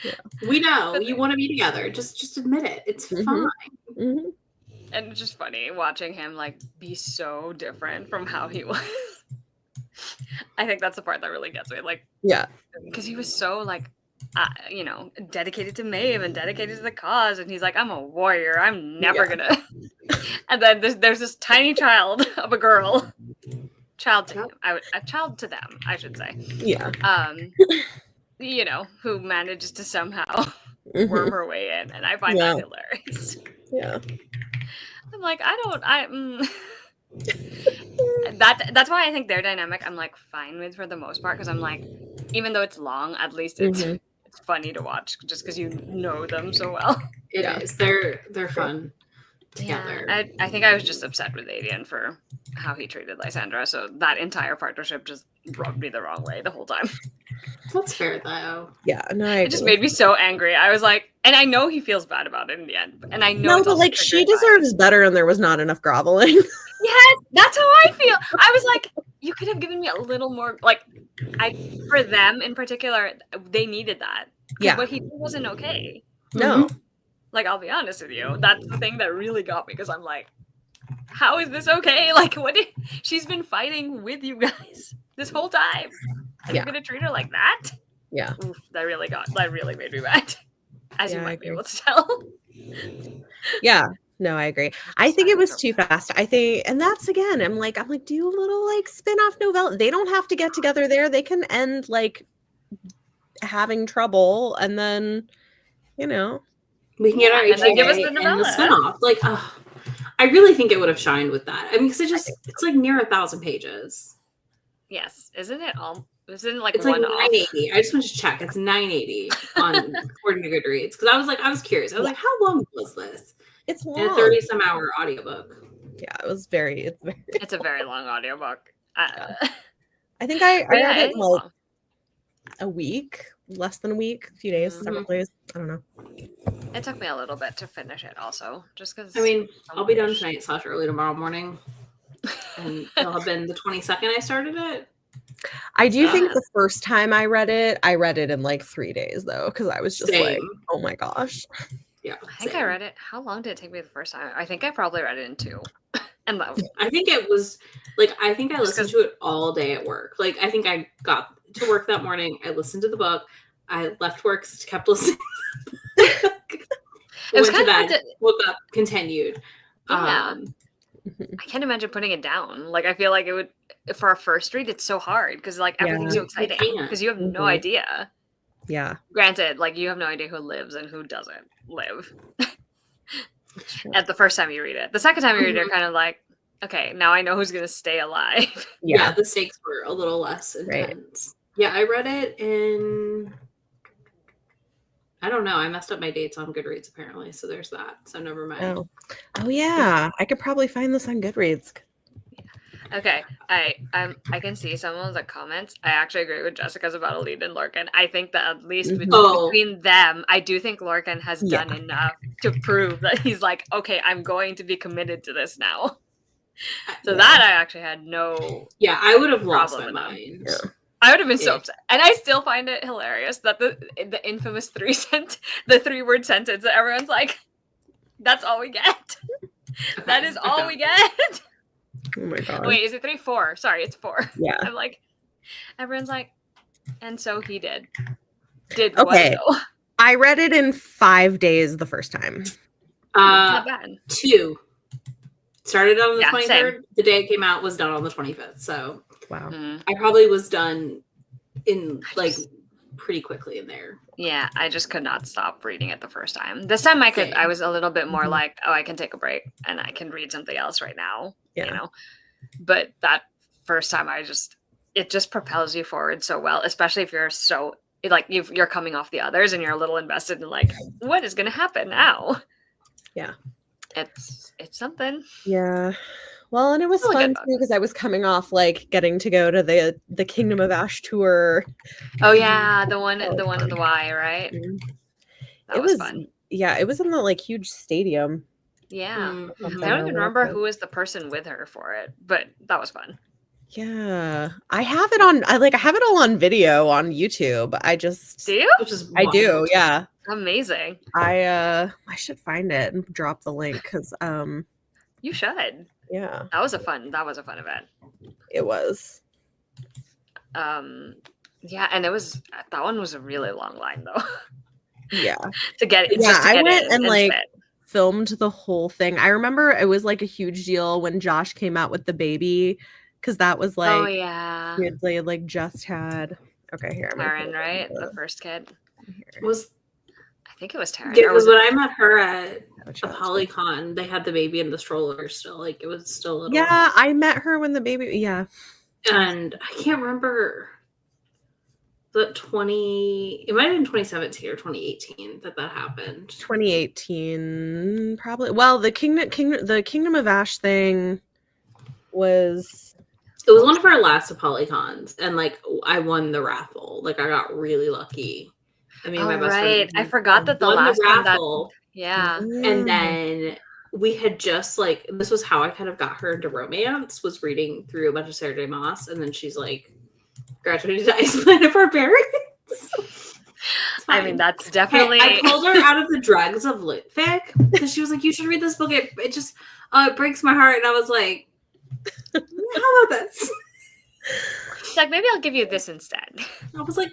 Yeah. We know you want to be together. Just admit it. It's fine. Mm-hmm. And it's just funny watching him like be so different from how he was. I think that's the part that really gets me. Like, because he was so like, dedicated to Maeve and dedicated to the cause, and he's like, I'm a warrior. I'm never gonna. And then there's this tiny child of a girl, child to him. A child to them, I should say. Yeah. Who manages to somehow worm her way in, and I find that hilarious. Yeah. I'm like, that's why I think their dynamic I'm like fine with for the most part, because I'm like, even though it's long, at least it's funny to watch just because you know them so well. It is. They're fun together. Yeah, I think I was just upset with Aiden for how he treated Lysandra, so that entire partnership just rubbed me the wrong way the whole time. That's fair though. Yeah, no, it just made me so angry. I was like, and I know he feels bad about it in the end, and I know but like she deserves better, and there was not enough groveling. Yes, that's how I feel. I was like, you could have given me a little more, like, for them in particular, they needed that. Yeah, what he did wasn't okay. No, like, I'll be honest with you, that's the thing that really got me, because I'm like, how is this okay? Like, she's been fighting with you guys this whole time. And you're gonna treat her like that? Yeah. Oof, that really made me mad. As you might be able to tell. Yeah. No, I agree. I think it was too fast. I think, and that's again, I'm like, do a little like spin-off novella. They don't have to get together there. They can end like having trouble, and then, we can get our HA give us the novella. And the spin-off. Like, I really think it would have shined with that. I mean, because it's like near 1,000 pages. Yes, isn't it all? Isn't it like it's like 980? I just went to check. It's 980 according to Goodreads, because I was curious. I was like, how long was this? It's long. And a 30-some hour audiobook. Yeah, it's a very long audiobook. I think I read it in like a week, less than a week, a few days, several days. I don't know. It took me a little bit to finish it also, just because. I mean, I'll be done tonight / early tomorrow morning. And it'll have been the 22nd I started it. I do think the first time I read it in like 3 days though, because I was just like, oh my gosh. Yeah. I think I read it. How long did it take me the first time? I think I probably read it in 2. And I think it was like, I think I listened to it all day at work. Like, I think I got to work that morning. I listened to the book. I left work, kept listening. It was Went to kind of bed, woke up, continued. Yeah. I can't imagine putting it down. Like, I feel like it would, for a first read, it's so hard because like everything's so You exciting can't. because you have no Mhm. idea. Yeah. Granted, like you have no idea who lives and who doesn't live That's true. at the first time you read it. The second time you read it, Mhm. you're kind of like, okay, now I know who's gonna stay alive. Yeah, the stakes were a little less Right. intense. Yeah, I read it in, I don't know. I messed up my dates on Goodreads apparently, so there's that. So never mind. Oh yeah. I could probably find this on Goodreads. Okay, I can see some of the comments. I actually agree with Jessica's about Alid and Lorcan. I think that at least between them, I do think Lorcan has done enough to prove that he's like, okay, I'm going to be committed to this now. So that I actually had no. Yeah, I would have lost my problem with mind. Yeah. I would have been so upset, and I still find it hilarious that the infamous the 3-word sentence that everyone's like, "That's all we get. Okay, That is all we get." Oh my god. Wait, is it 3? 4? Sorry, it's 4. Yeah. I'm like, everyone's like, and so he did. Did Okay. what though? I read it in 5 days the first time. Not bad. 2. Started on the 23rd. Same. The day it came out was done on the 25th. So Wow. I probably was done in like pretty quickly in there. Yeah, I just could not stop reading it the first time. This time I was a little bit more like, oh, I can take a break and I can read something else right now. Yeah. You know. But that first time it just propels you forward so well, especially if you're so like you're coming off the others and you're a little invested in like what is gonna happen now. Yeah. It's something. Yeah. Well, and it was Really fun good too book. because I was coming off like getting to go to the Kingdom of Ash tour. Oh yeah, the one That in was fun. the Y, right? Mhm. That It was was fun. Yeah, it was in the like huge stadium. Yeah. Mm-hmm. I don't even remember who was the person with her for it, but that was fun. Yeah. I have it all on video on YouTube. I just Do you? Which is I do, wild. yeah. Amazing. I should find it and drop the link because You should. yeah, That was a fun event. it was. Yeah, and that one was a really long line though. Yeah. to get it. Yeah, Just to I get went in and like sit. filmed the whole thing. I remember it was like a huge deal when Josh came out with the baby because that was like Oh yeah. they had like just had here. I'm gonna Taryn, put it right? in The first kid. I think it was Taryn. Yeah, Or was because it when I met her at the a challenge. Polycon, they had the baby in the stroller still. Like it was still a little. Yeah, I met her when the baby. Yeah, And I can't remember the it might have been 2017 or 2018 that happened. 2018 probably. Well, the Kingdom of Ash thing was. It was one of our last Polycons, and like I won the raffle. Like I got really lucky. I mean, my best right. friend I forgot that the won last the one raffle. yeah. And then we had just like this was how I kind of got her into romance, was reading through a bunch of Sarah J Maas, and then she's like graduated to Ice Planet Barbarians. I mean, that's definitely. I pulled her out of the drugs of lit fic because she was like, "You should read this book. It just it breaks my heart." And I was like, "How about this?" She's like, maybe I'll give you this instead. I was like,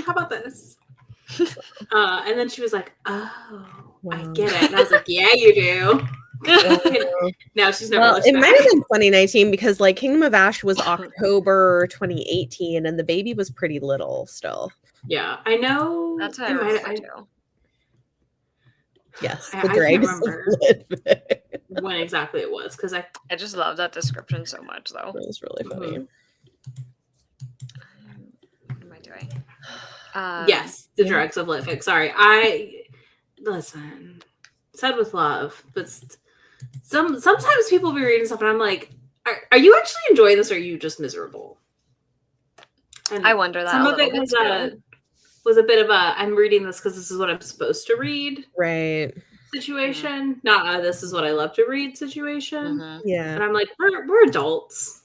"How about this?" And then she was like, "Oh, I get it." And I was like, "Yeah, you do." Now she's never. Well, it might have been 2019 because like Kingdom of Ash was October 2018, and the baby was pretty little still. Yeah, I know. That's how I remember too. Yes, I the can't dregs. remember when exactly it was because I just love that description so much, though. It was really funny. What am I doing? Yes, the drugs of lit fic. Sorry, listen. Said with love, but sometimes people be reading stuff and I'm like, are you actually enjoying this or are you just miserable? And I wonder that some a of it was a bit of a I'm reading this because this is what I'm supposed to read Right. situation, not this is what I love to read situation. Yeah. And I'm like, we're adults.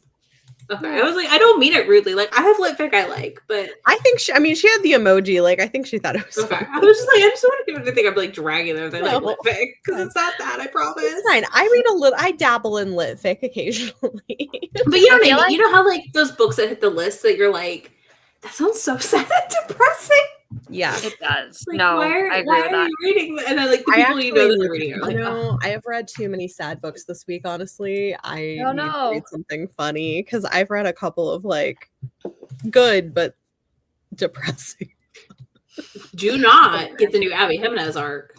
Okay, I was like, I don't mean it rudely. Like, I have lit fic I like, but I think she had the emoji. Like, I think she thought it was okay. fun. I was just like, I just want to give them think I'm like dragging them. They like No. lit fic because it's not that. I promise. It's fine. I dabble in lit fic occasionally. But you know what I mean? You know how like those books that hit the list that you're like, that sounds so sad and depressing. Yeah. It does. Like, No, I agree with are that. you reading that? And then like the people you know that are reading are like, no, I have read too many sad books this week, honestly. I Oh, need to no. read something funny because I've read a couple of like good but depressing. do not get the new Abby Jimenez arc.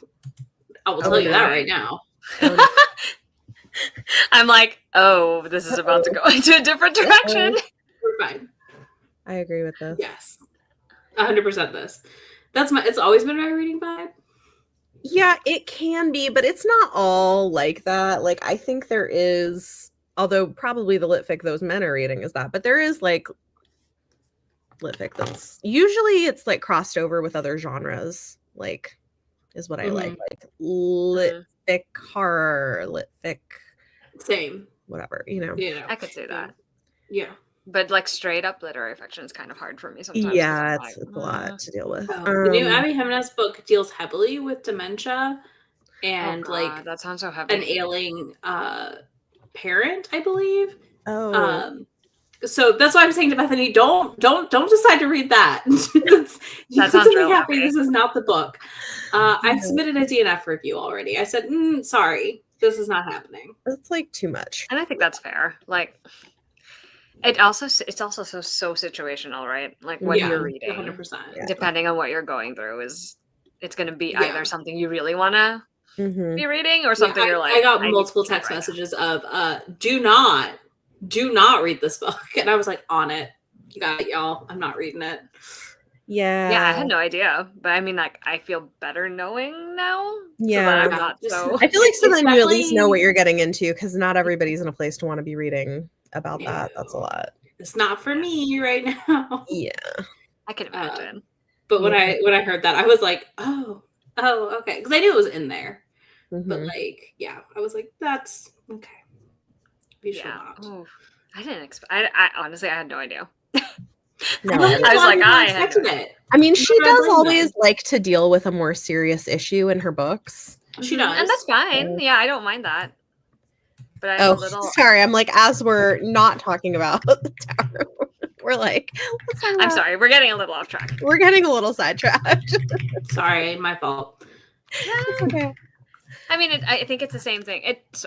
I will tell you that no. right now. I'm like, oh, this is about to go into a different direction. We're fine. I agree with this. Yes. 100% this. It's always been my reading vibe. Yeah, it can be, but it's not all like that. Like, I think there is, although probably the lit fic those men are reading is that, but there is like lit fic that's usually it's like crossed over with other genres, like is what I like lit fic horror, lit fic, same, whatever, you know. Yeah, I could say that. Yeah. But like straight up literary fiction is kind of hard for me sometimes. Yeah, it's a lot to deal with. The new Abby Jimenez book deals heavily with dementia and like that sounds so heavy. an ailing parent, I believe. Oh. So that's why I'm saying to Bethany, don't decide to read that. That sounds real happy. heavy. This is not the book. I've submitted a DNF review already. I said, sorry, this is not happening. It's like too much. And I think that's fair. Like it's also so situational, right? Like what you're reading, 100%. depending on what you're going through, it's going to be either something you really want to be reading or something you're like. I got multiple text messages of do not read this book, and I was like, on it. You got it, y'all. I'm not reading it. Yeah. Yeah, I had no idea, but I mean, like, I feel better knowing now. Yeah, so that I'm not so. I feel like so then you at least know what you're getting into because not everybody's in a place to want to be reading about that. That's a lot. It's not for me right now. Yeah, I can imagine. But when I heard that, I was like, oh, okay, because I knew it was in there. But like, yeah, I was like, that's okay. Be sure not. Ooh, I didn't expect. I honestly, I had no idea. No, I was like, I expected it. I mean, she does always like to deal with a more serious issue in her books. She does, and that's fine. Yeah, I don't mind that. But I'm a little. Sorry, I'm like, as we're not talking about the tower, we're like, I'm sorry, we're getting a little off track. We're getting a little sidetracked. Sorry, my fault. It's okay. I mean, I think it's the same thing.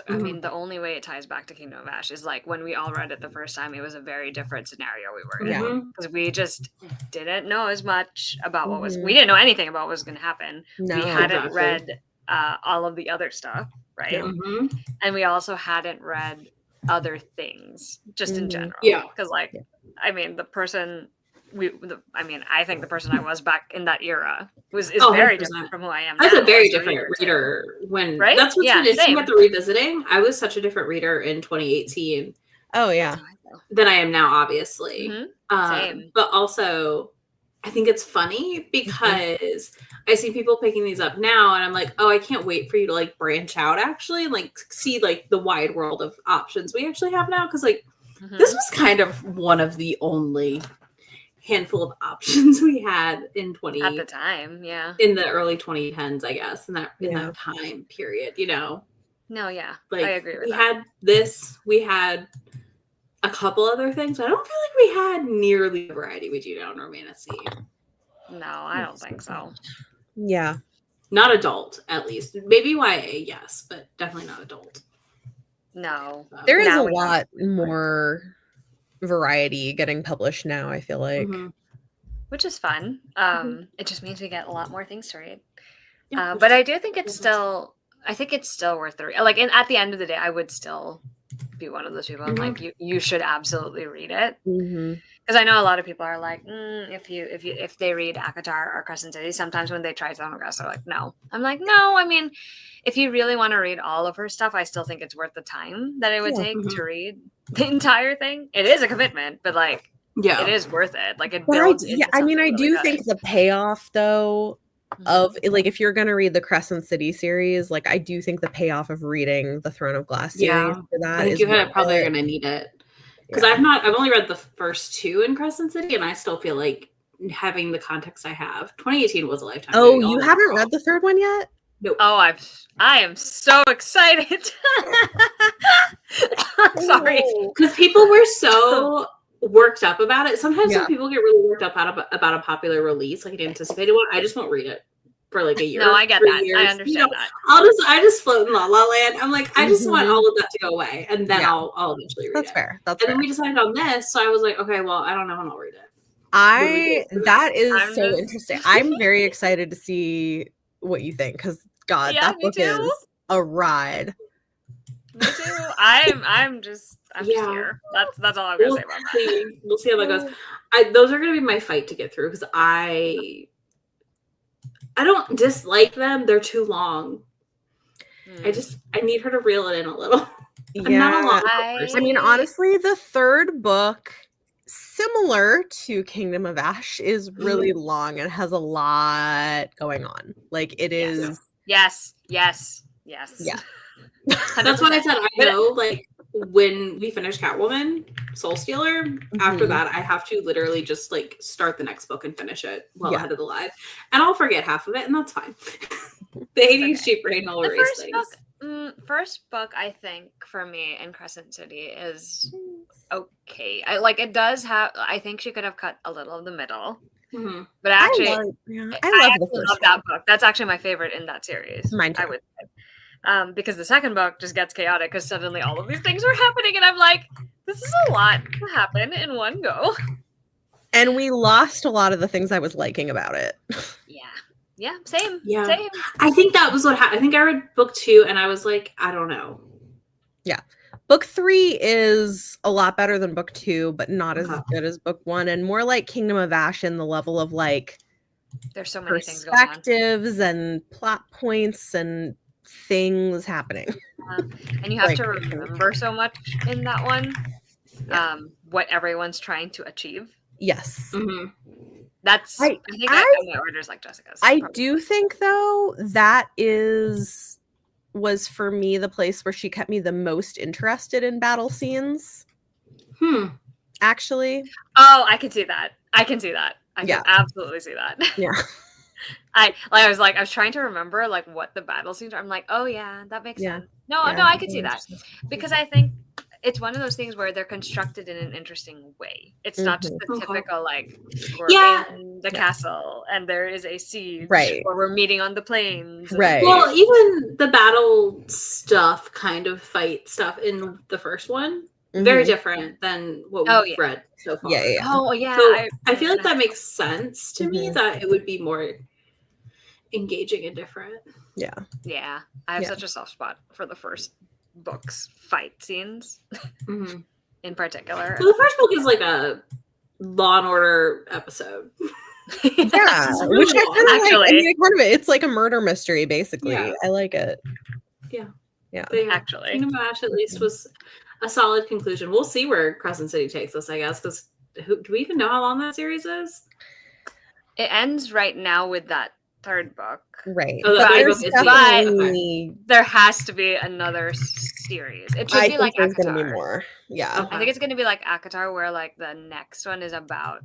I mean, the only way it ties back to Kingdom of Ash is like when we all read it the first time, it was a very different scenario we were in. Because we just didn't know as much about what was, we didn't know anything about what was going to happen. No, we hadn't read all of the other stuff, right? And we also hadn't read other things, just in general. Yeah. Because like, I mean, the person... I think the person I was back in that era is very 100%. Different from who I am. I was a very different reader when, right? That's what's interesting about the revisiting. I was such a different reader in 2018. Oh yeah, than I am now, obviously. Same. But also, I think it's funny because I see people picking these up now, and I'm like, oh, I can't wait for you to like branch out, actually, and like see like the wide world of options we actually have now. Because like this was kind of one of the only handful of options we had in at the time, in the early 2010s, I guess, in that time period, you know. No, yeah, like, I agree with we that. had this, we had a couple other things. I don't feel like we had nearly the variety we do now in romantasy. No, I don't think so. Yeah, not adult, at least. Maybe YA, yes, but definitely not adult. No, there is a lot more variety getting published now, I feel like, which is fun. It just means we get a lot more things to read. But I do think it's still worth the read. Like, at the end of the day, I would still be one of those people. Like, you should absolutely read it, because I know a lot of people are like, if they read ACOTAR or Crescent City, sometimes when they try Throne of Grass, they're like, no. I'm like, no. I mean, if you really want to read all of her stuff, I still think it's worth the time that it would take to read the entire thing. It is a commitment, but like, it is worth it. Like, it builds. I mean, I do think the payoff, though, of like, if you're going to read the Crescent City series, like, I do think the payoff of reading the Throne of Glass series for that, I think you're probably going to need it, because I've only read the first two in Crescent City, and I still feel like having the context I have. 2018 was a lifetime. Oh, you haven't read the third one yet? Nope. Oh, I am so excited. Sorry. Because people were so worked up about it. Sometimes Yeah. when people get really worked up about a popular release, like an anticipated one, I just won't read it for like a year. No, I get 3 that. years. I understand that. I just float in La La Land. I'm like, I just want all of that to go away, and then Yeah. I'll eventually read That's it. fair. That's And fair. then we decided on this, so I was like, okay, well, I don't know when I'll read it. That is I'm so just- interesting. I'm very excited to see what you think, because God, Yeah, that me book too. is a ride. Me too. I'm just here. That's all I'm gonna say about that. We'll see how that goes. Those are gonna be my fight to get through, because I don't dislike them. They're too long. I need her to reel it in a little. I'm not a long book person. I mean, honestly, the third book, similar to Kingdom of Ash, is really long and has a lot going on. Like, it is. Yes. Yeah. That's what I said. I know, like, when we finish Catwoman, Soul Stealer, after that, I have to literally just, like, start the next book and finish it ahead of the live. And I'll forget half of it, and that's fine. The ADHD brain will erase things. First book, I think, for me in Crescent City is okay. It does have, I think she could have cut a little of the middle. But actually, I love that book. That's actually my favorite in that series. Mine too. I would say. Because the second book just gets chaotic because suddenly all of these things are happening, and I'm like, this is a lot to happen in one go. And we lost a lot of the things I was liking about it. Yeah, same. Yeah. Same. I think that was what happened. I think I read book 2 and I was like, I don't know. Yeah. Book 3 is a lot better than book 2, but not as good as book 1, and more like Kingdom of Ash in the level of, like, there's so many things going on. Perspectives and plot points and things happening. And you have to remember so much in that one. What everyone's trying to achieve. Yes. That's I think I got my orders like Jessica's. I do think, though, that was for me the place where she kept me the most interested in battle scenes. Actually. Oh, I can see that. I can absolutely see that. Yeah. I was trying to remember like what the battle scenes are. I'm like, oh yeah, that makes sense. No, I could see that. Because I think it's one of those things where they're constructed in an interesting way. It's not just the typical like we're in the castle and there is a siege, or we're meeting on the plains. Well, even the battle stuff, kind of fight stuff in the first one, very different than what we've read so far. Oh yeah. So I feel like that makes sense to me, that it would be more engaging and different. Yeah. I have such a soft spot for the first book's fight scenes in particular. Well, the first book is like a Law and Order episode. Which I kind of it's like a murder mystery, basically. I like it. Actually, Kingdom of Ash at least was a solid conclusion. We'll see where Crescent City takes us, I guess, because do we even know how long that series is? It ends right now with that third book. Right. But there has to be another series. It should be like there's ACOTAR. Gonna be more. Yeah. I think it's going to be like ACOTAR, where like the next one is about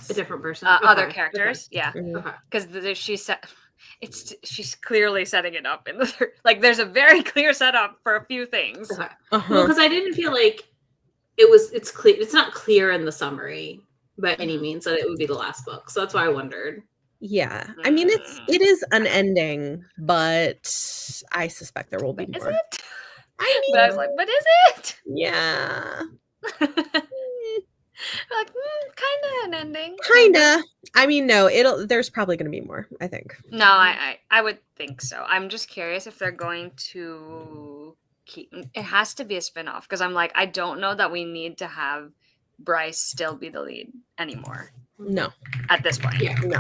a different person, other characters. Yeah. Because she's clearly setting it up in the third. Like, there's a very clear setup for a few things. Well, because I didn't feel like it's clear. It's not clear in the summary by any means that it would be the last book. So that's why I wondered. Yeah, I mean it is unending, but I suspect there will be more. Is it? But I was like, but is it? Yeah. Like, kind of an ending. Kinda. I mean, no. There's probably going to be more, I think. No, I would think so. I'm just curious if they're going to keep. It has to be a spinoff, because I'm like, I don't know that we need to have Bryce still be the lead anymore. No. At this point. Yeah. No.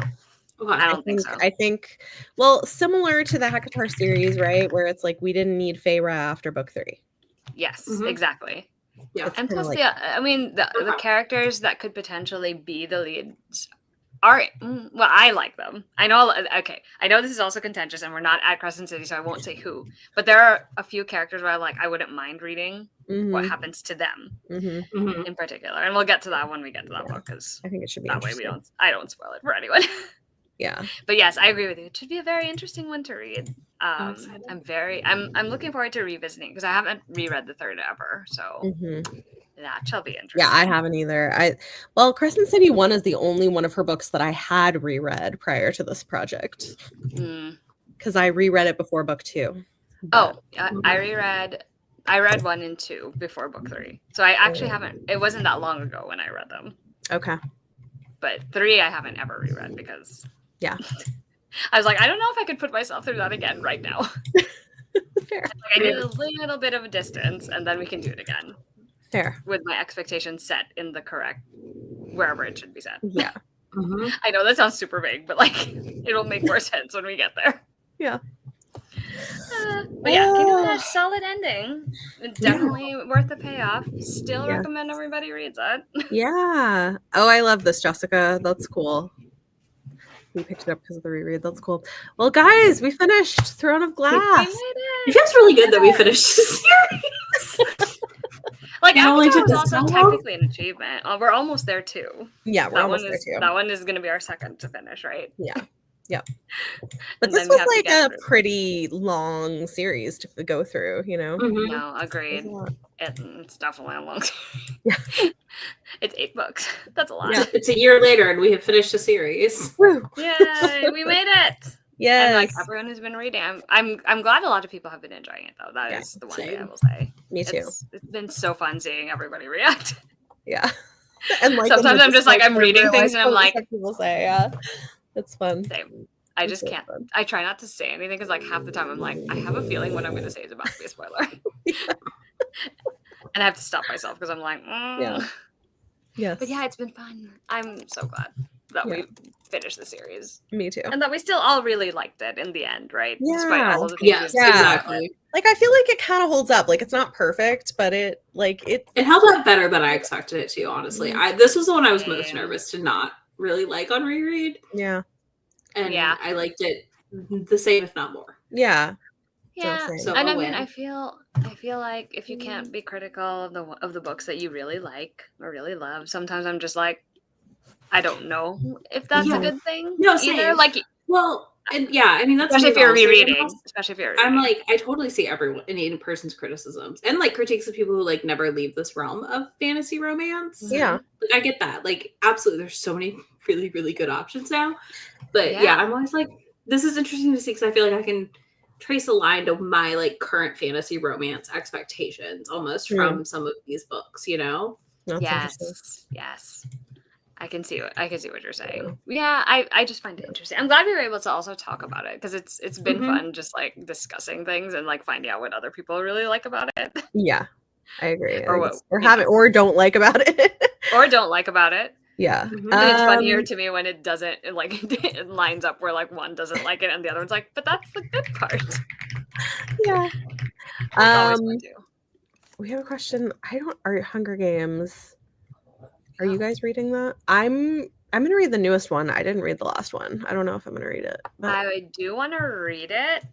I don't think so. I think, well, similar to the ACOTAR series, right? Where it's like we didn't need Feyre after book 3. Yes, exactly. Yeah. And plus, the characters that could potentially be the leads are, well, I like them. I know this is also contentious, and we're not at Crescent City, so I won't say who. But there are a few characters where I wouldn't mind reading what happens to them in particular. And we'll get to that when we get to that book, because I think it should be that way I don't spoil it for anyone. Yeah. But yes, I agree with you. It should be a very interesting one to read. I'm looking forward to revisiting, because I haven't reread the third ever. So That shall be interesting. Yeah, I haven't either. Well, Crescent City 1 is the only one of her books that I had reread prior to this project. Because I reread it before book 2. Oh, I read 1 and 2 before book 3. So I actually haven't, it wasn't that long ago when I read them. Okay. But 3 I haven't ever reread because yeah. I was like, I don't know if I could put myself through that again right now. Fair. I need a little bit of a distance and then we can do it again. Fair. With my expectations set in the correct, wherever it should be set. Yeah. I know that sounds super vague, but like, it'll make more sense when we get there. Yeah. But yeah, Kingdom of Ash, solid ending. Definitely worth the payoff. Still recommend everybody reads it. Yeah. Oh, I love this, Jessica. That's cool. We picked it up because of the reread. That's cool. Well, guys, we finished Throne of Glass. We made it. It feels really good that we finished the series. Like, It only Avatar took was us also so long. technically an achievement. We're almost there too. Yeah, we're almost there too. That one is going to be our second to finish, right? Yeah. Yep. But And this then we was have to like get a through. pretty long series to go through, you know? No, agreed. There's a lot. It's definitely a long series. Yeah. It's 8 books. That's a lot. Yeah, it's a year later and we have finished the series. Woo. Yay, we made it. Yes. And like everyone who's been reading, I'm glad a lot of people have been enjoying it though. That is the one thing I will say. Me too. It's been so fun seeing everybody react. Yeah. And like sometimes I'm just like I'm reading things and I'm like people say, yeah. It's fun. Same. I just can't. I try not to say anything because like half the time I'm like, I have a feeling what I'm going to say is about to be a spoiler. And I have to stop myself because I'm like, Yeah. Yes. But yeah, it's been fun. I'm so glad that we finished the series. Me too. And that we still all really liked it in the end, right? Yeah. Despite all of the things Yes, we've said. exactly. Like I feel like it kind of holds up. Like it's not perfect, but it held up better than I expected it to, honestly. This was the one I was most nervous to not really like on reread. Yeah. And I liked it the same, if not more. Yeah. Yeah. So and I mean, I feel like if you can't be critical of the books that you really like or really love, sometimes I'm just like, I don't know if that's a good thing. No, either. same. Like, well, and yeah, I mean that's especially if you're rereading. I'm like, I totally see any person's criticisms and like critiques of people who like never leave this realm of fantasy romance. Yeah, like I get that. Like, absolutely, there's so many really, really good options now. But yeah, I'm always like, this is interesting to see because I feel like I can trace a line to my like current fantasy romance expectations almost from some of these books. You know? Yes. I can see what you're saying. Yeah, I just find it interesting. I'm glad we were able to also talk about it because it's been fun just like discussing things and like finding out what other people really like about it. Yeah, I agree. Or don't like about it. Or don't like about it. Yeah. And it's funnier to me when it doesn't it lines up where like one doesn't like it and the other one's like, but that's the good part. Yeah. That's always fun too. We have a question. Are Hunger Games? Are you guys reading that? I'm gonna read the newest one. I didn't read the last one. I don't know if I'm gonna read it. But... I do want to read it.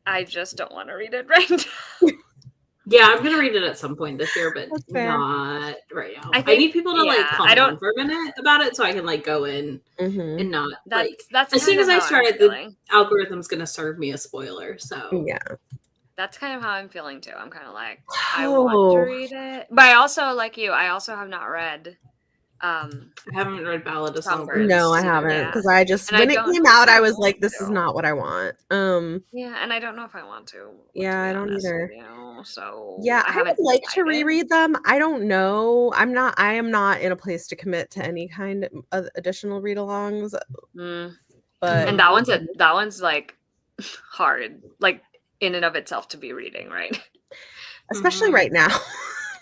I just don't want to read it right now. Yeah, I'm gonna read it at some point this year, but not right now. I need people to like calm down for a minute about it so I can like go in and not that's as soon as I start it, the algorithm's gonna serve me a spoiler. So yeah. That's kind of how I'm feeling too. I'm kind of like, I want to read it. But I also, like you, I also have not read I haven't read Ballad of Songbirds. No, I haven't. Because I just when it came out, I was like, this is not what I want. Yeah, and I don't know if I want to. Yeah, I don't either. So yeah, I would like to reread them. I don't know. I am not in a place to commit to any kind of additional read-alongs. But and that one's like hard, like in and of itself to be reading, right? Especially right now.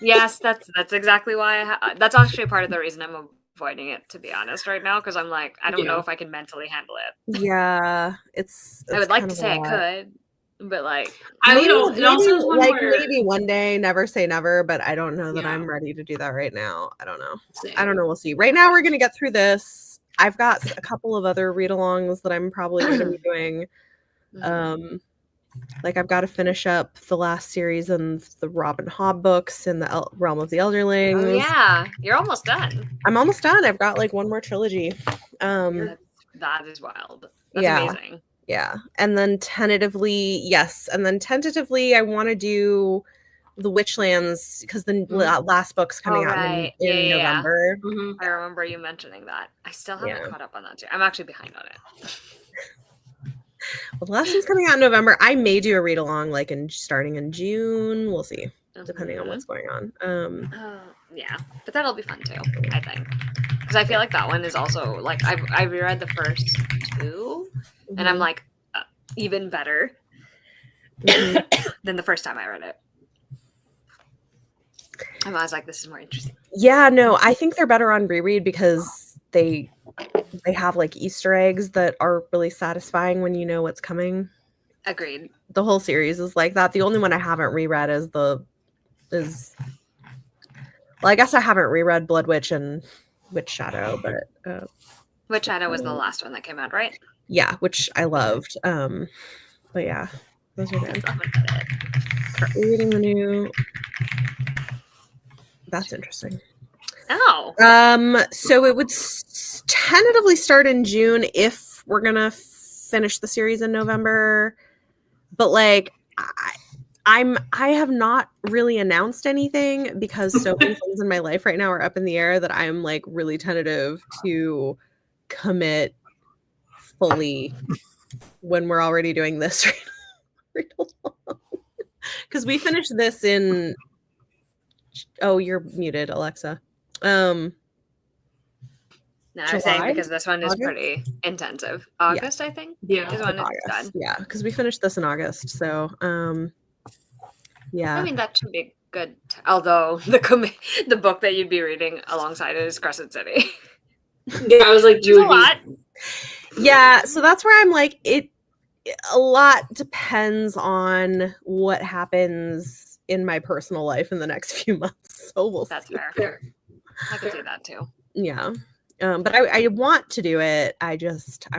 Yes, that's exactly why that's actually part of the reason I'm avoiding it, to be honest, right now, because I'm like, I don't know if I can mentally handle it. Yeah, I would like to say I could, but like maybe one day, never say never, but I don't know that I'm ready to do that right now. I don't know. I don't know. We'll see. Right now, we're gonna get through this. I've got a couple of other read-alongs that I'm probably going to be doing. Like I've got to finish up the last series in the Robin Hobb books in the Realm of the Elderlings. Oh yeah, you're almost done. I'm almost done. I've got like one more trilogy. That is wild. That's amazing. Yeah. And then tentatively, I want to do Witchlands, because the last book's coming out in November. I remember you mentioning that. I still haven't caught up on that too. I'm actually behind on it. Well, the last one's coming out in November. I may do a read along like starting in June. We'll see, depending on what's going on. Yeah, but that'll be fun too, I think, because I feel like that one is also like I reread the first two, and I'm like even better than the first time I read it. And I was like, this is more interesting. Yeah, no, I think they're better on reread because they have like Easter eggs that are really satisfying when you know what's coming. Agreed. The whole series is like that. The only one I haven't reread is well, I guess I haven't reread Blood Witch and Witch Shadow, but Witch Shadow was the last one that came out, right? Yeah, which I loved. But yeah, those are good. Reading the new. That's interesting. Oh. So it would tentatively start in June if we're gonna finish the series in November. But like, I have not really announced anything because so many things in my life right now are up in the air that I'm like really tentative to commit fully when we're already doing this. Because we finished this in. Oh, you're muted, Alexa. No, I was saying because this one is pretty intensive. August, I think. Yeah, is when it's done. Yeah, because we finished this in August. So, yeah. I mean, that should be good. Although the book that you'd be reading alongside it is Crescent City. Yeah, I was like, a lot. Yeah, so that's where I'm like, a lot depends on what happens in my personal life in the next few months. So we'll That's see. fair. I could see that too. Yeah. But I want to do it. I'm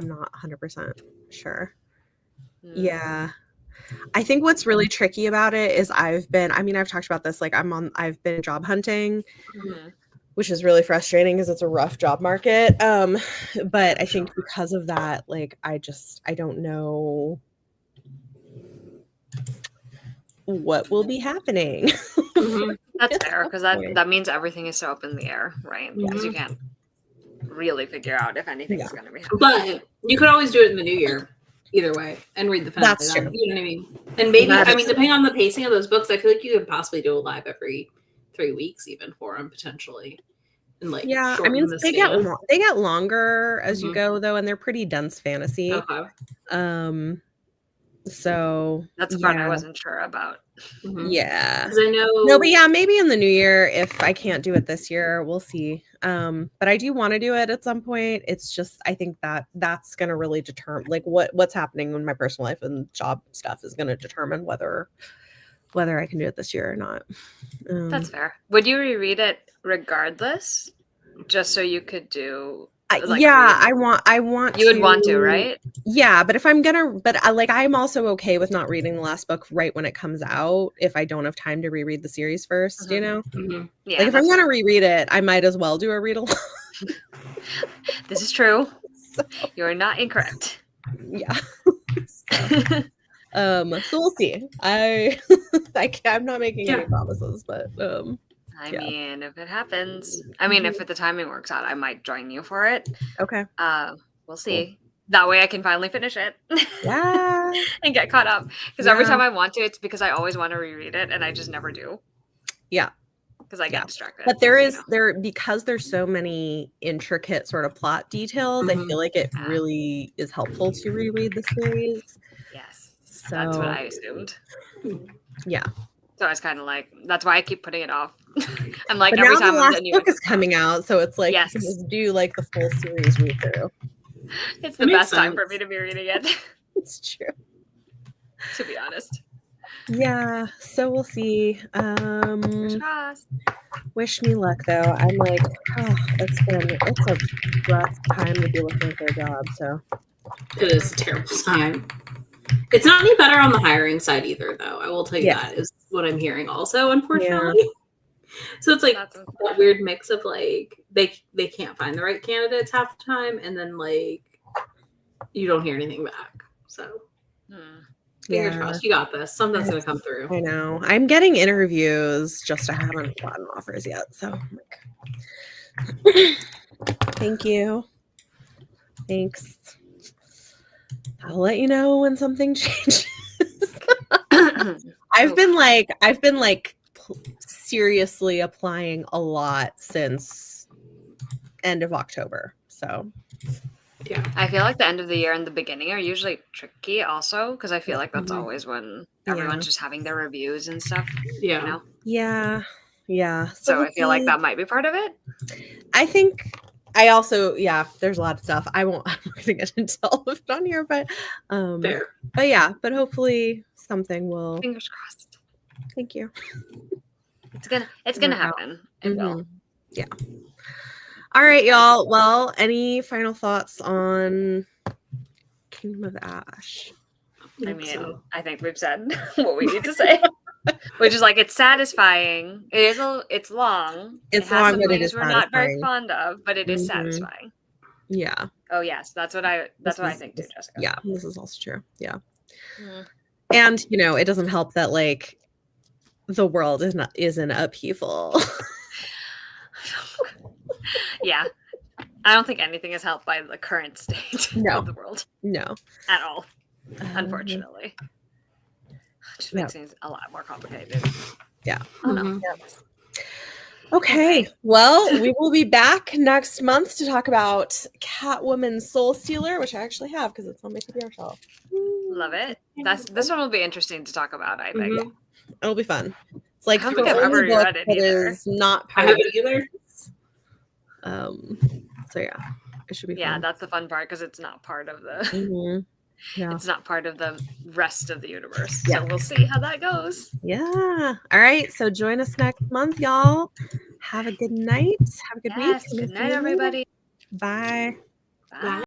not 100% sure. Yeah. I think what's really tricky about it is I've talked about this, like I've been job hunting, which is really frustrating because it's a rough job market. But I think because of that, like, I don't know what will be happening. That's fair, because that means everything is so up in the air, right? Because you can't really figure out if anything's going to be happening. But you could always do it in the new year, either way, and read the finale. That's true. You know what I mean? And maybe, depending on the pacing of those books, I feel like you could possibly do a live every 3 weeks, even for them potentially. And like, yeah, I mean, they get longer as you go though, and they're pretty dense fantasy. Okay. So that's the part I wasn't sure about. Yeah, because I know. No, but yeah, maybe in the new year if I can't do it this year, we'll see. But I do want to do it at some point. It's just I think that's going to really determine like what's happening in my personal life and job stuff is going to determine whether I can do it this year or not. That's fair. Would you reread it regardless, just so you could do? Like, I want. You would want to, right? Yeah, but if I'm gonna, I'm also okay with not reading the last book right when it comes out if I don't have time to reread the series first. You know, Yeah. Like if I'm gonna reread it, I might as well do a read along. This is true. So. You're not incorrect. Yeah. So we'll see. I'm not making any promises, but I mean, if it happens, if the timing works out, I might join you for it. Okay. We'll see. That way I can finally finish it. Yeah. And get caught up. Because every time I want to, it's because I always want to reread it and I just never do. Yeah. Because I get distracted. But because there's so many intricate sort of plot details, I feel like it really is helpful to reread the series. Yes. So, that's what I assumed. Yeah. So I was kind of like, that's why I keep putting it off. I'm like, but every now time the last book is coming out, so it's like you can just do like the full series read through. It's the best time for me to be reading it. It's true. To be honest. Yeah, so we'll see. Crossed. Wish me luck though. I'm like, it's a rough time to be looking for a job, so it is a terrible time. It's not any better on the hiring side either, though. I will tell you that is what I'm hearing also, unfortunately. Yeah. So it's like that weird mix of like they can't find the right candidates half the time, and then like you don't hear anything back. So Fingers crossed. You got this. Something's going to come through. I know. I'm getting interviews, just I haven't gotten offers yet. So I'm like, thank you. Thanks. I'll let you know when something changes. I've been like seriously applying a lot since end of October. So yeah, I feel like the end of the year and the beginning are usually tricky also, because I feel like that's always when everyone's just having their reviews and stuff. Yeah. You know? Yeah. So I feel like that might be part of it. I think I also, there's a lot of stuff. I'm not gonna get into all of it on here, but Fair. But hopefully something will. Fingers crossed. Thank you. It's gonna happen. It will. Yeah. All right, y'all. Well, any final thoughts on Kingdom of Ash? I mean, I think we've said what we need to say, which is like it's satisfying. It's long. It's it has long, some but it things is we're not very satisfying. fond of, but it is satisfying. Yeah. Oh yes, that's what I think too, Jessica. Yeah, this is also true. Yeah. And it doesn't help that like the world is in upheaval. Yeah. I don't think anything is helped by the current state of the world. No. At all. Unfortunately. It just makes things a lot more complicated. Yeah. Oh no. Okay. Well, we will be back next month to talk about Catwoman Soul Stealer, which I actually have because it's on my TBR shelf. Love it. This one will be interesting to talk about, I think. It'll be fun. It's like I don't think I've ever read it either. Is not I haven't either. So yeah, it should be fun. Yeah, that's the fun part because it's not part of the it's not part of the rest of the universe. So we'll see how that goes. Yeah. All right. So join us next month, y'all. Have a good night. Have a good week. Good night, everybody. Bye. Bye.